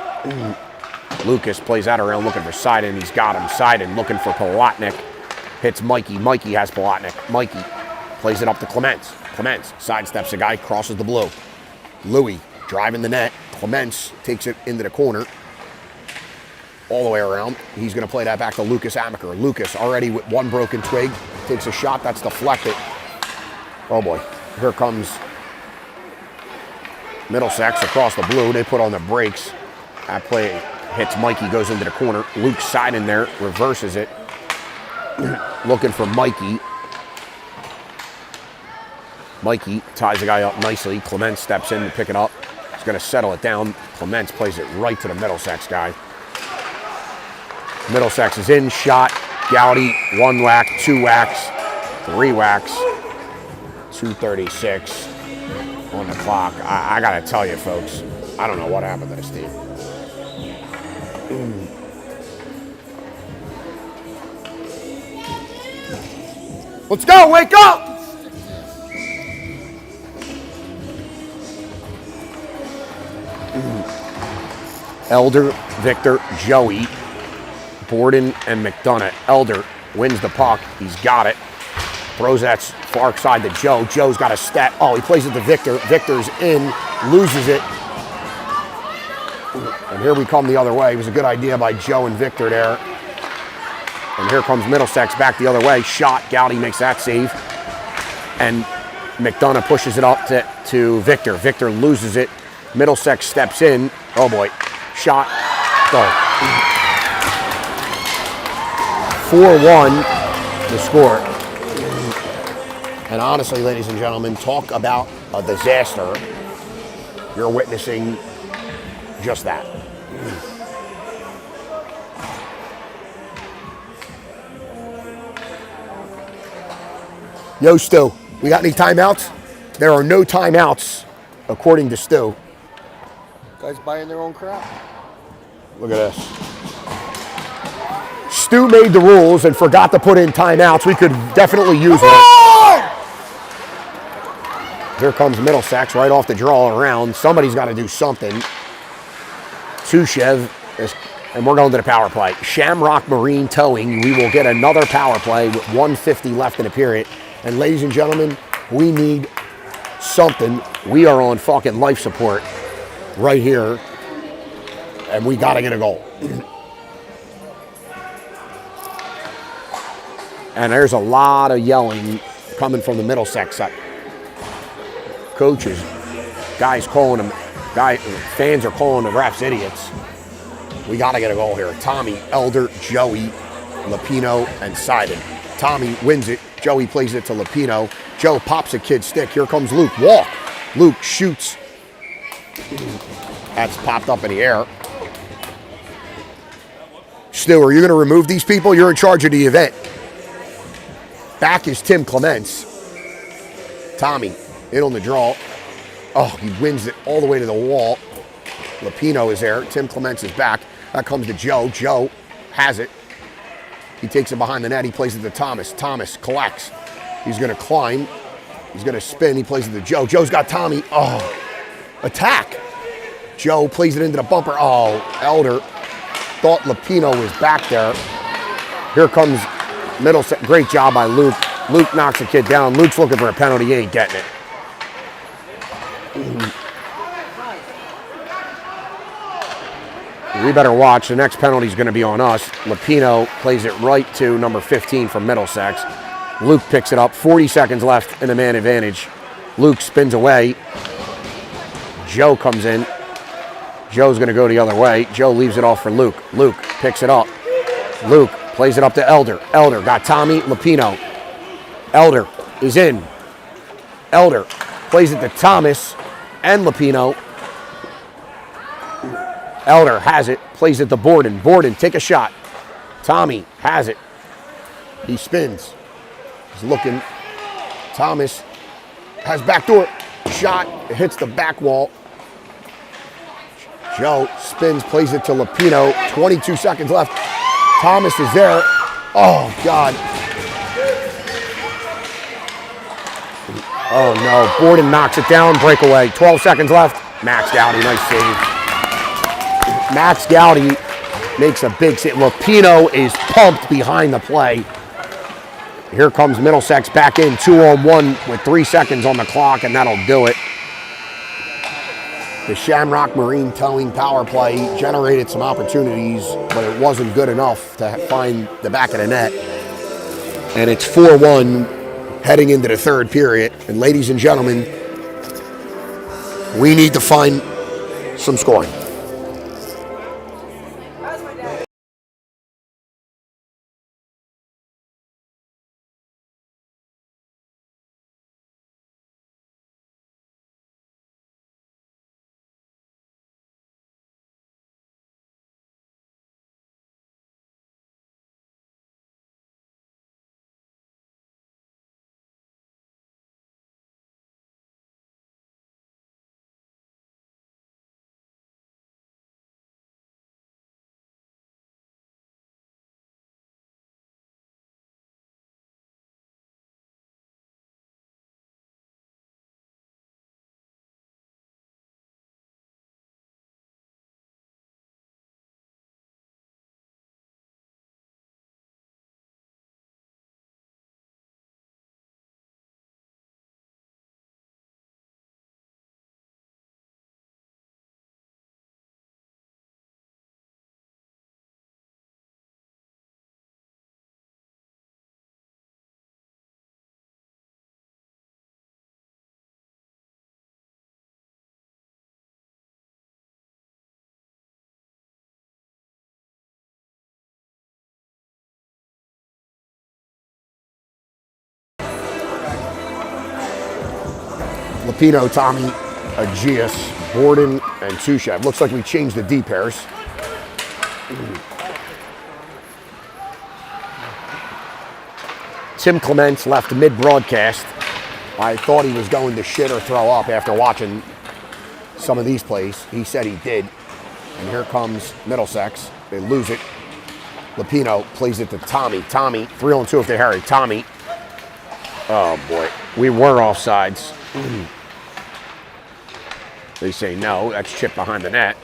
[SPEAKER 1] Lucas plays that around looking for Seiden. He's got him. Seiden looking for Palatnik. Hits Mikey. Mikey has Palatnik. Mikey plays it up to Clements. Clements sidesteps the guy, crosses the blue. Louis driving the net. Clements takes it into the corner. All the way around. He's going to play that back to Lucas Amaker. Lucas already with one broken twig. Takes a shot. That's deflected. Oh boy. Here comes Middlesex across the blue. They put on the brakes. That play hits Mikey, goes into the corner. Luke's side in there, reverses it. Looking for Mikey. Mikey ties the guy up nicely. Clements steps in to pick it up. He's going to settle it down. Clements plays it right to the Middlesex guy. Middlesex is in, shot. Gowdy, 1 whack, 2 whacks, 3 whacks. 2:36 on the clock. I got to tell you, folks, I don't know what happened to this team. Let's go, wake up! Elder, Victor, Joey, Borden, and McDonough. Elder wins the puck. He's got it. Throws that far side to Joe. Joe's got a step. Oh, he plays it to Victor. Victor's in, loses it. And here we come the other way. It was a good idea by Joe and Victor there. And here comes Middlesex back the other way. Shot. Gowdy makes that save. And McDonough pushes it up to Victor. Victor loses it. Middlesex steps in. Oh, boy. Shot. Goal. 4-1 the score. And honestly, ladies and gentlemen, talk about a disaster. You're witnessing just that. Yo, Stu, we got any timeouts? There are no timeouts, according to Stu.
[SPEAKER 2] Guys buying their own crap.
[SPEAKER 1] Look at this. Stu made the rules and forgot to put in timeouts. We could definitely use it. Here comes Middlesex right off the draw around. Somebody's got to do something. Sushev, and we're going to the power play. Shamrock Marine Towing. We will get another power play with 1:50 left in the period. And ladies and gentlemen, we need something. We are on fucking life support right here. And we got to get a goal. And there's a lot of yelling coming from the Middlesex side. Coaches, guys calling them, fans are calling the refs idiots. We got to get a goal here. Tommy, Elder, Joey, Lapino, and Sidon. Tommy wins it. Joey plays it to Lapino. Joe pops a kid's stick. Here comes Luke. Walk. Luke shoots. That's popped up in the air. Stu, are you going to remove these people? You're in charge of the event. Back is Tim Clements. Tommy in on the draw. Oh, he wins it all the way to the wall. Lapino is there. Tim Clements is back. That comes to Joe. Joe has it. He takes it behind the net. He plays it to Thomas. Thomas collects. He's going to climb. He's going to spin. He plays it to Joe. Joe's got Tommy. Oh, attack. Joe plays it into the bumper. Oh, Elder thought Lapino was back there. Here comes Middlesex. Great job by Luke. Luke knocks the kid down. Luke's looking for a penalty. He ain't getting it. We better watch. The next penalty is going to be on us. Lapino plays it right to number 15 from Middlesex. Luke picks it up. 40 seconds left in the man advantage. Luke spins away. Joe comes in. Joe's going to go the other way. Joe leaves it off for Luke. Luke picks it up. Luke plays it up to Elder. Elder got Tommy Lapino. Elder is in. Elder plays it to Thomas and Lapino. Elder has it. Plays it to Borden. Borden, take a shot. Tommy has it. He spins. He's looking. Thomas has backdoor. Shot. It hits the back wall. Joe spins, plays it to Lapino. 22 seconds left. Thomas is there. Oh, God. Oh, no. Borden knocks it down. Breakaway. 12 seconds left. Max Gowdy, nice save. Max Gowdy makes a big save. Lapino is pumped behind the play. Here comes Middlesex back in. 2-on-1 with 3 seconds on the clock, and that'll do it. The Shamrock Marine Towing power play generated some opportunities, but it wasn't good enough to find the back of the net. And it's 4-1 heading into the third period. And ladies and gentlemen, we need to find some scoring. Lapino, Tommy, Aegeus, Borden, and Tushev. Looks like we changed the D pairs. Tim Clements left mid-broadcast. I thought he was going to shit or throw up after watching some of these plays. He said he did. And here comes Middlesex. They lose it. Lapino plays it to Tommy. Tommy, 3-on-2 if they hurry. Tommy. Oh, boy. We were offsides. They say no. That's chipped behind the net.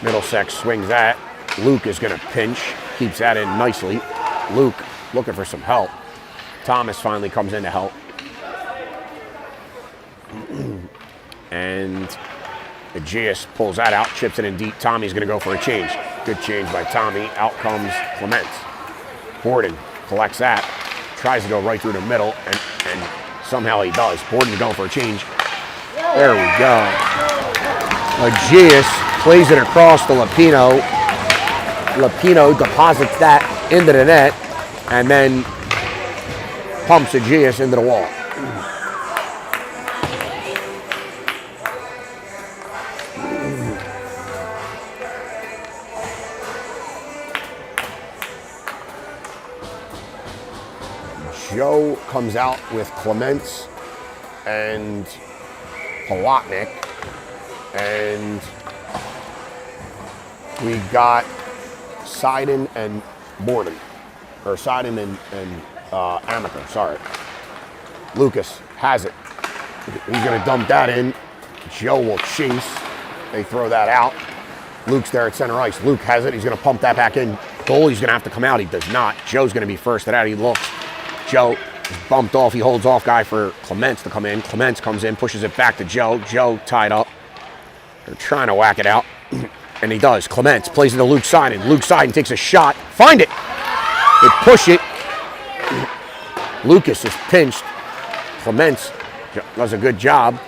[SPEAKER 1] Middlesex swings that. Luke is going to pinch. Keeps that in nicely. Luke looking for some help. Thomas finally comes in to help. And Aegeus pulls that out, chips it in deep. Tommy's going to go for a change. Good change by Tommy. Out comes Clements. Borden collects that. Tries to go right through the middle, and somehow he does. Borden going for a change. There we go. Aegeus plays it across to Lapino. Lapino deposits that into the net, and then pumps Aegeus into the wall. Joe comes out with Clements and Halotnik, and we got Seiden and Borden, or Seiden and Amaker, sorry. Lucas has it. He's going to dump that in. Joe will chase. They throw that out. Luke's there at center ice. Luke has it. He's going to pump that back in. Goalie's going to have to come out. He does not. Joe's going to be first at that. He looks. Joe is bumped off. He holds off guy for Clements to come in. Clements comes in, pushes it back to Joe. Joe tied up. They're trying to whack it out. And he does. Clements plays it to Luke Seiden. Luke Seiden takes a shot. Find it. They push it. Lucas is pinched. Clements does a good job.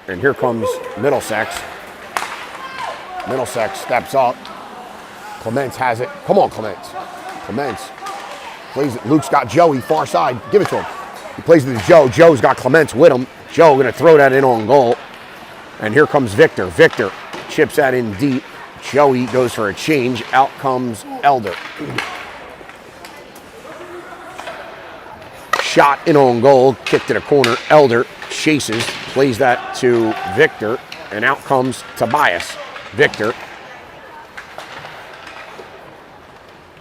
[SPEAKER 1] And here comes Middlesex. Middlesex steps up. Clements has it. Come on, Clements. Clements plays it. Luke's got Joey far side. Give it to him. He plays it to Joe. Joe's got Clements with him. Joe going to throw that in on goal. And here comes Victor. Victor chips that in deep. Joey goes for a change. Out comes Elder. Shot in on goal. Kick to the corner. Elder chases. Plays that to Victor. And out comes Tobias. Victor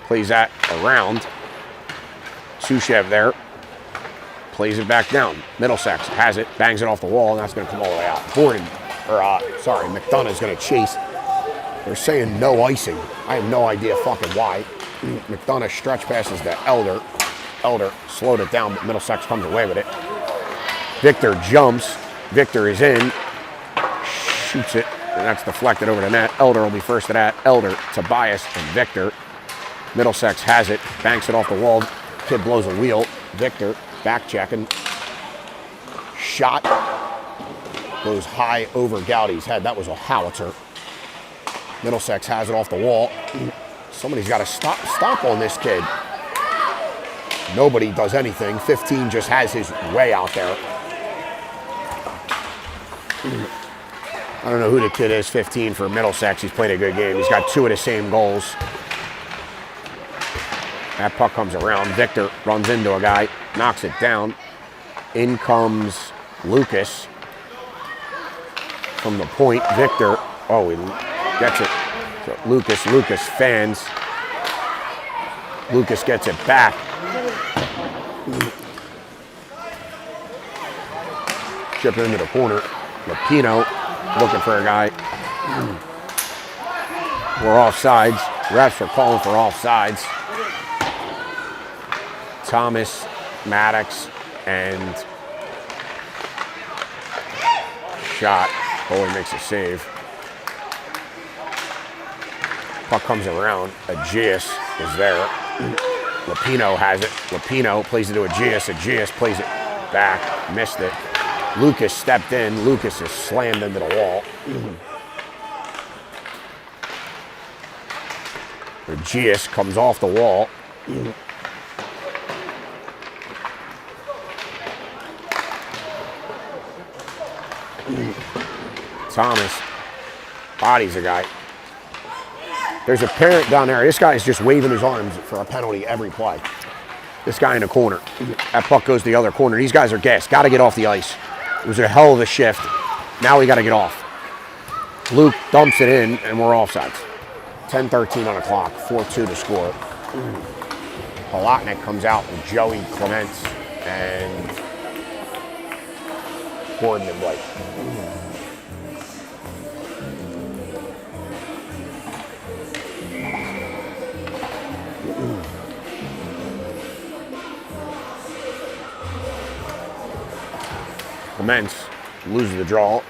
[SPEAKER 1] plays that around. Tushev there. Plays it back down. Middlesex has it. Bangs it off the wall. And that's going to come all the way out. Borden, McDonough's going to chase. They're saying no icing. I have no idea fucking why. McDonough stretch passes to Elder. Elder slowed it down, but Middlesex comes away with it. Victor jumps. Victor is in. Shoots it. And that's deflected over the net. Elder will be first to that. Elder, Tobias, and Victor. Middlesex has it. Banks it off the wall. Kid blows a wheel. Victor back checking. Shot. Goes high over Gowdy's head. That was a howitzer. Middlesex has it off the wall. Somebody's got to stop on this kid. Nobody does anything. 15 just has his way out there. I don't know who the kid is, 15 for Middlesex. He's played a good game. He's got 2 of the same goals. That puck comes around. Victor runs into a guy, knocks it down. In comes Lucas from the point. Victor, he gets it. So Lucas fans. Lucas gets it back. Chip it into the corner. Lapino looking for a guy. We're offsides. Refs are calling for offsides. Thomas, Maddox, and shot. Goalie makes a save. Puck comes around. Aegeus is there. Lapino has it. Lapino plays it to Aegeus. Aegeus plays it back. Missed it. Lucas stepped in. Lucas is slammed into the wall. Aegeus comes off the wall. Thomas bodies a guy. There's a parent down there. This guy is just waving his arms for a penalty every play. This guy in the corner. That puck goes to the other corner. These guys are gassed. Got to get off the ice. It was a hell of a shift. Now we got to get off. Luke dumps it in, and we're offsides. 10:13 on the clock. 4-2 to score. Palatnik comes out with Joey, Clements, and Gordon and Blake. Clements loses the draw.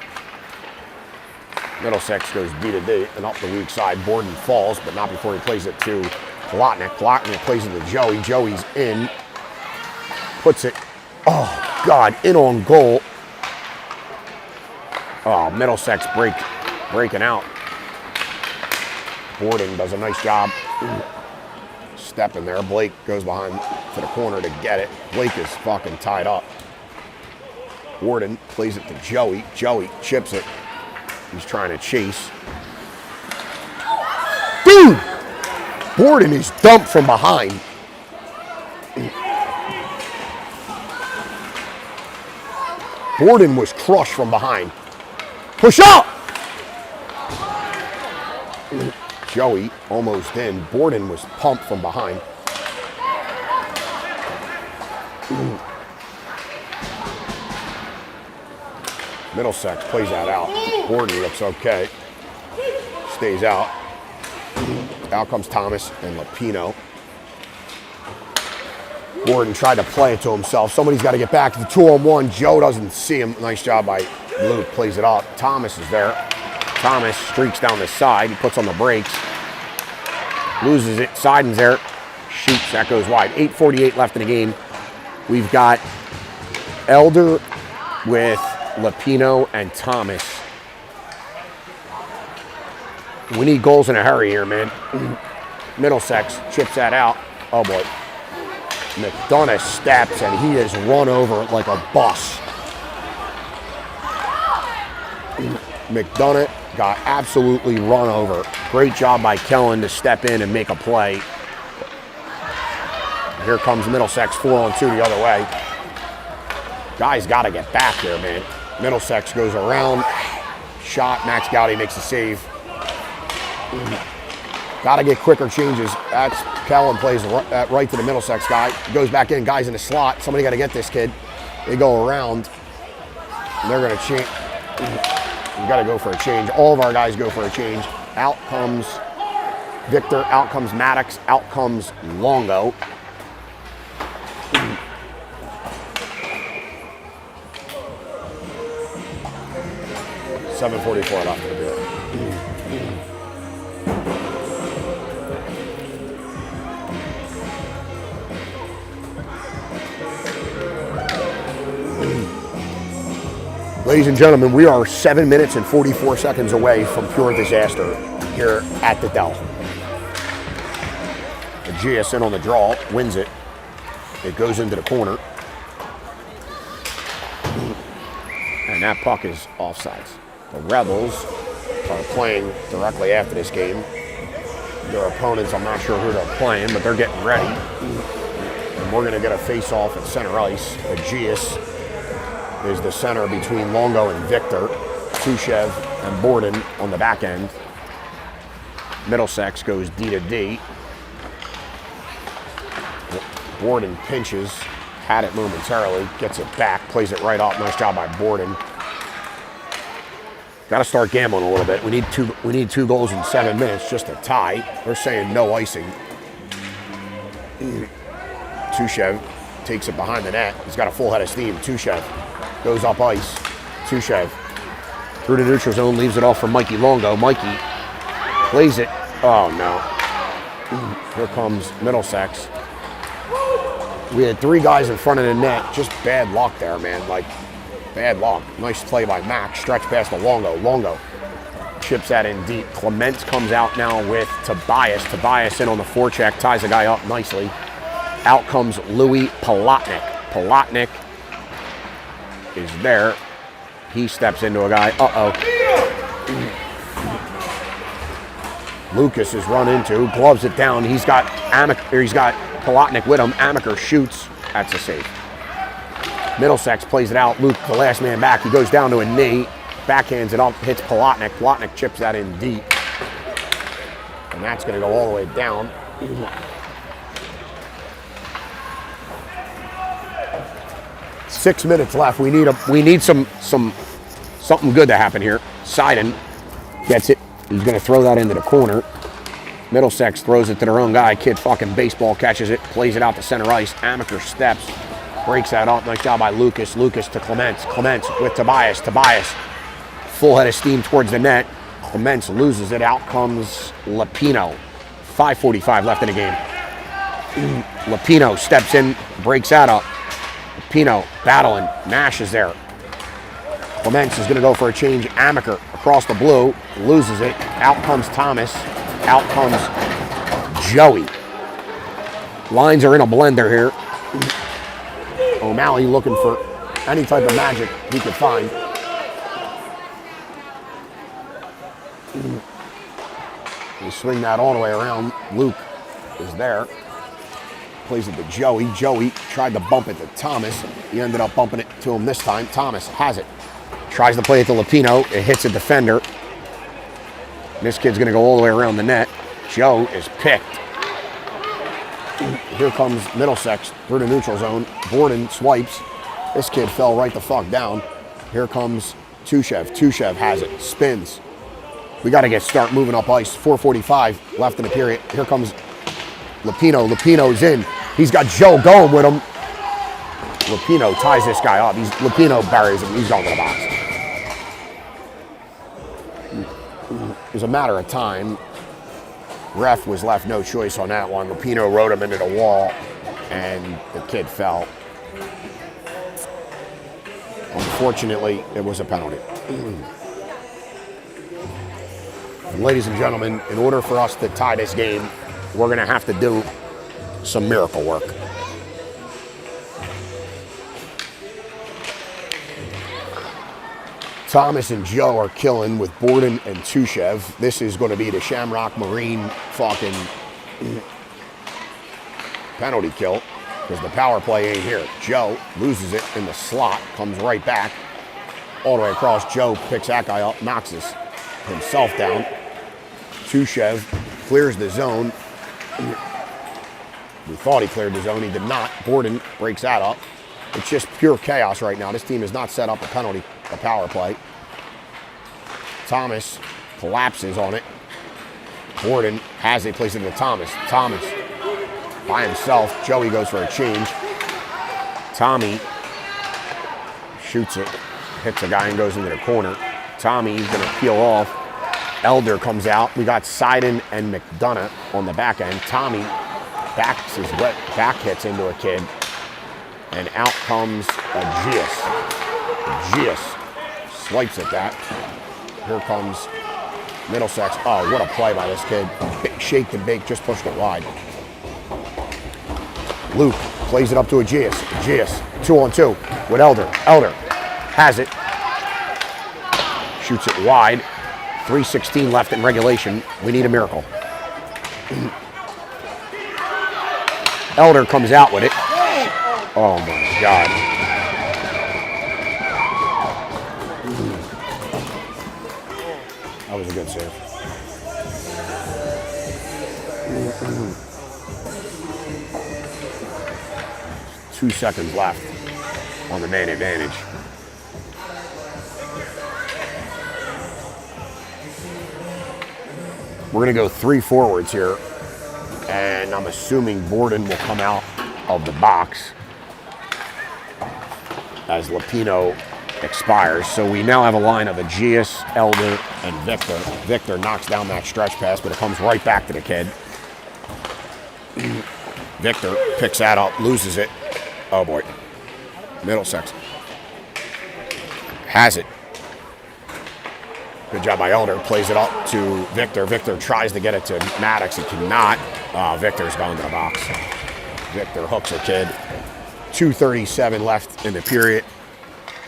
[SPEAKER 1] Middlesex goes D to D and up the weak side. Borden falls, but not before he plays it to Palatnik. Palatnik plays it to Joey. Joey's in. Puts it, oh God, in on goal. Oh, Middlesex breaking out. Borden does a nice job stepping there. Blake goes behind to the corner to get it. Blake is fucking tied up. Borden plays it to Joey. Joey chips it. He's trying to chase. Dude! Borden is dumped from behind. Borden was crushed from behind. Push up! Joey almost in. Borden was pumped from behind. Middlesex plays that out. Borden looks okay. Stays out. Out comes Thomas and Lapino. Borden tried to play it to himself. Somebody's got to get back to the 2-on-1. Joe doesn't see him. Nice job by Luke. Plays it up. Thomas is there. Thomas streaks down the side. He puts on the brakes. Loses it. Siden's there. Shoots. That goes wide. 8:48 left in the game. We've got Elder with Lapino and Thomas. We need goals in a hurry here, man. Middlesex chips that out. Oh boy. McDonough steps and he is run over like a bus. McDonough got absolutely run over. Great job by Kellen to step in and make a play. Here comes Middlesex 4-on-2 the other way. Guys got to get back there, man. Middlesex goes around. Shot. Max Gowdy makes a save. Got to get quicker changes. That's Kellen plays right to the Middlesex guy. He goes back in. Guy's in the slot. Somebody got to get this kid. They go around. And they're going to change. We got to go for a change. All of our guys go for a change. Out comes Victor. Out comes Maddox. Out comes Longo. $7:44 left to do it. Ladies and gentlemen, we are 7 minutes and 44 seconds away from pure disaster here at the Dell. The GSN on the draw, wins it. It goes into the corner. And that puck is offsides. The Rebels are playing directly after this game. Their opponents, I'm not sure who they're playing, but they're getting ready. And we're going to get a face-off at center ice. Aegeus is the center between Longo and Victor. Tushev and Borden on the back end. Middlesex goes D to D. Borden pinches, had it momentarily, gets it back, plays it right up. Nice job by Borden. Got to start gambling a little bit. We need two goals in 7 minutes just to tie. They're saying no icing. Tushev takes it behind the net. He's got a full head of steam. Tushev goes up ice. Tushev through the neutral zone, leaves it off for Mikey Longo. Mikey plays it. Oh no. Here comes Middlesex. We had three guys in front of the net. Just bad luck there, man. Like, bad luck. Nice play by Max. Stretch past to Longo. Longo chips that in deep. Clements comes out now with Tobias. Tobias in on the forecheck. Ties the guy up nicely. Out comes Louis Palatnik. Palatnik is there. He steps into a guy. Uh-oh. Lucas is run into, gloves it down. He's got Palatnik with him. Amaker shoots. That's a save. Middlesex plays it out. Luke, the last man back. He goes down to a knee. Backhands it up. Hits Palatnik. Palatnik chips that in deep. And that's going to go all the way down. 6 minutes left. We need something good to happen here. Seiden gets it. He's going to throw that into the corner. Middlesex throws it to their own guy. Kid fucking baseball catches it, plays it out to center ice. Amaker steps, breaks that up. Nice job by Lucas. Lucas to Clements. Clements with Tobias. Tobias, full head of steam towards the net. Clements loses it. Out comes Lapino. 5:45 left in the game. Lapino steps in, breaks that up. Lapino battling. Nash is there. Clements is going to go for a change. Amaker across the blue, loses it. Out comes Thomas. Out comes Joey. Lines are in a blender here. O'Malley looking for any type of magic he could find. You swing that all the way around. Luke is there. Plays it to Joey. Joey tried to bump it to Thomas. He ended up bumping it to him this time. Thomas has it. Tries to play it to Lapino. It hits a defender. This kid's going to go all the way around the net. Joe is picked. Here comes Middlesex through the neutral zone. Borden swipes. This kid fell right the fuck down. Here comes Tushev. Tushev has it. Spins. We got to start moving up ice. 4:45 left in the period. Here comes Lapino. Lapino's in. He's got Joe going with him. Lapino ties this guy up. Lapino buries him. He's going to the box. It was a matter of time. Ref was left no choice on that one. Lapino rode him into the wall, and the kid fell. Unfortunately, it was a penalty. And ladies and gentlemen, in order for us to tie this game, we're going to have to do some miracle work. Thomas and Joe are killing with Borden and Tushev. This is going to be the Shamrock Marine fucking penalty kill because the power play ain't here. Joe loses it in the slot, comes right back all the way across. Joe picks that guy up, knocks himself down. Tushev clears the zone. We thought he cleared the zone. He did not. Borden breaks that up. It's just pure chaos right now. This team has not set up a power play. Thomas collapses on it. Borden has it, plays it to Thomas. Thomas by himself. Joey goes for a change. Tommy shoots it, hits a guy and goes into the corner. Tommy's going to peel off. Elder comes out. We got Seiden and McDonough on the back end. Tommy backs his back hits into a kid. And out comes Aegeus. Aegeus swipes at that. Here comes Middlesex. Oh, what a play by this kid. Shake and bake, just pushed it wide. Luke plays it up to Aegeus. Aegeus, 2-on-2 with Elder. Elder has it. Shoots it wide. 3:16 left in regulation. We need a miracle. Elder comes out with it. Oh my God. That was a good save. Two seconds left on the man advantage. We're going to go 3 forwards here, and I'm assuming Borden will come out of the box as Lapino expires. So we now have a line of Aegeus, Elder, and Victor. Victor knocks down that stretch pass, but it comes right back to the kid. Victor picks that up, loses it. Oh boy. Middlesex has it. Good job by Elder. Plays it up to Victor. Victor tries to get it to Maddox. He cannot. Victor's going to the box. Victor hooks a kid. 2:37 left in the period.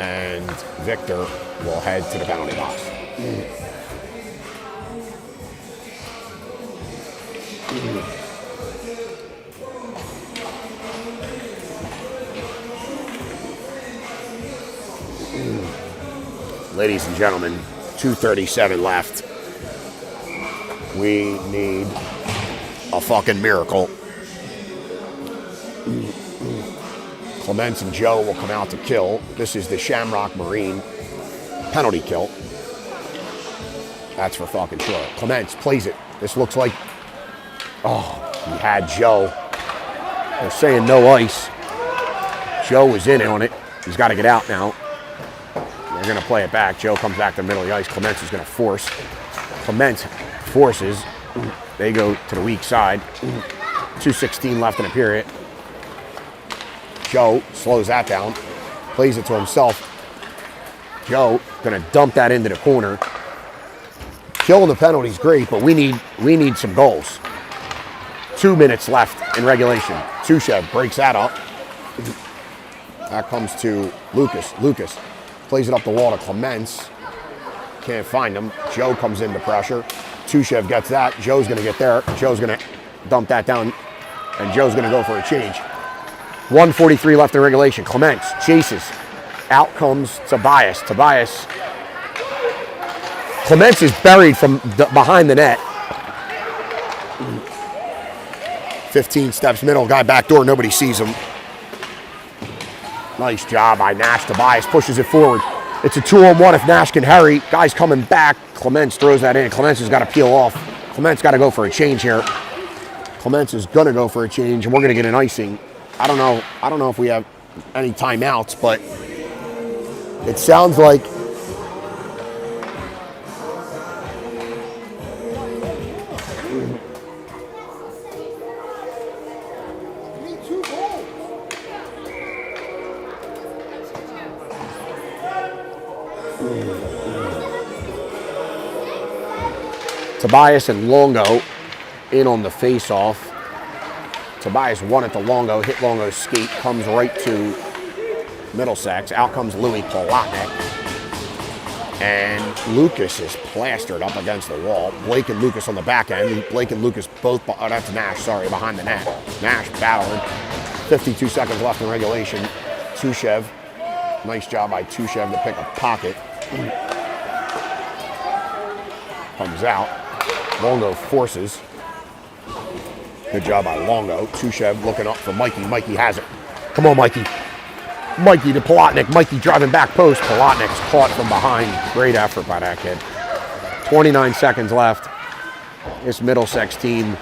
[SPEAKER 1] And Victor will head to the penalty box. Ladies and gentlemen, 2:37 left. We need a fucking miracle. Clements and Joe will come out to kill. This is the Shamrock Marine penalty kill. That's for fucking sure. Clements plays it. This looks like, oh, he had Joe. They're saying no ice. Joe was in on it. He's got to get out now. They're going to play it back. Joe comes back to the middle of the ice. Clements is going to force. Clements forces. They go to the weak side. 2:16 left in the period. Joe slows that down. Plays it to himself. Joe going to dump that into the corner. Killing the penalty is great, but we need some goals. 2 minutes left in regulation. Tushev breaks that up. That comes to Lucas. Lucas plays it up the wall to Clements. Can't find him. Joe comes into pressure. Tushev gets that. Joe's going to get there. Joe's going to dump that down, and Joe's going to go for a change. 1:43 left in regulation. Clements chases. Out comes Tobias. Clements is buried from behind the net. 15 steps middle. Guy back door. Nobody sees him. Nice job by Nash. Tobias pushes it forward. It's a 2-on-1 if Nash can hurry. Guy's coming back. Clements throws that in. Clements has got to peel off. Clements got to go for a change here. Clements is going to go for a change, and we're going to get an icing. I don't know if we have any timeouts, but it sounds like Tobias and Longo in on the face-off. Tobias won it to Longo, hit Longo's skate, comes right to Middlesex. Out comes Louis Polotnik. And Lucas is plastered up against the wall. Blake and Lucas on the back end. Blake and Lucas both, oh, that's Nash, sorry, behind the net. Nash battling. 52 seconds left in regulation. Tushev, nice job by Tushev to pick a pocket. Comes out. Longo forces. Good job by Longo. Tushev looking up for Mikey. Mikey has it. Come on, Mikey. Mikey to Polotnik. Mikey driving back post. Polotnik's caught from behind. Great effort by that kid. 29 seconds left. This Middlesex team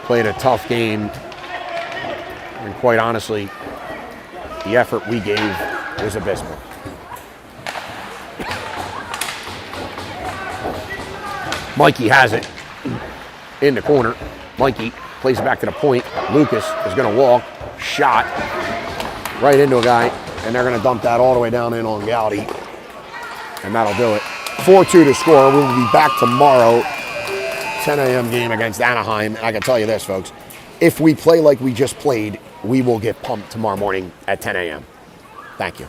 [SPEAKER 1] played a tough game. And quite honestly, the effort we gave was abysmal. Mikey has it in the corner. Mikey plays it back to the point. Lucas is going to walk. Shot right into a guy. And they're going to dump that all the way down in on Gowdy. And that'll do it. 4-2 to score. We'll be back tomorrow. 10 a.m. game against Anaheim. And I can tell you this, folks. If we play like we just played, we will get pumped tomorrow morning at 10 a.m. Thank you.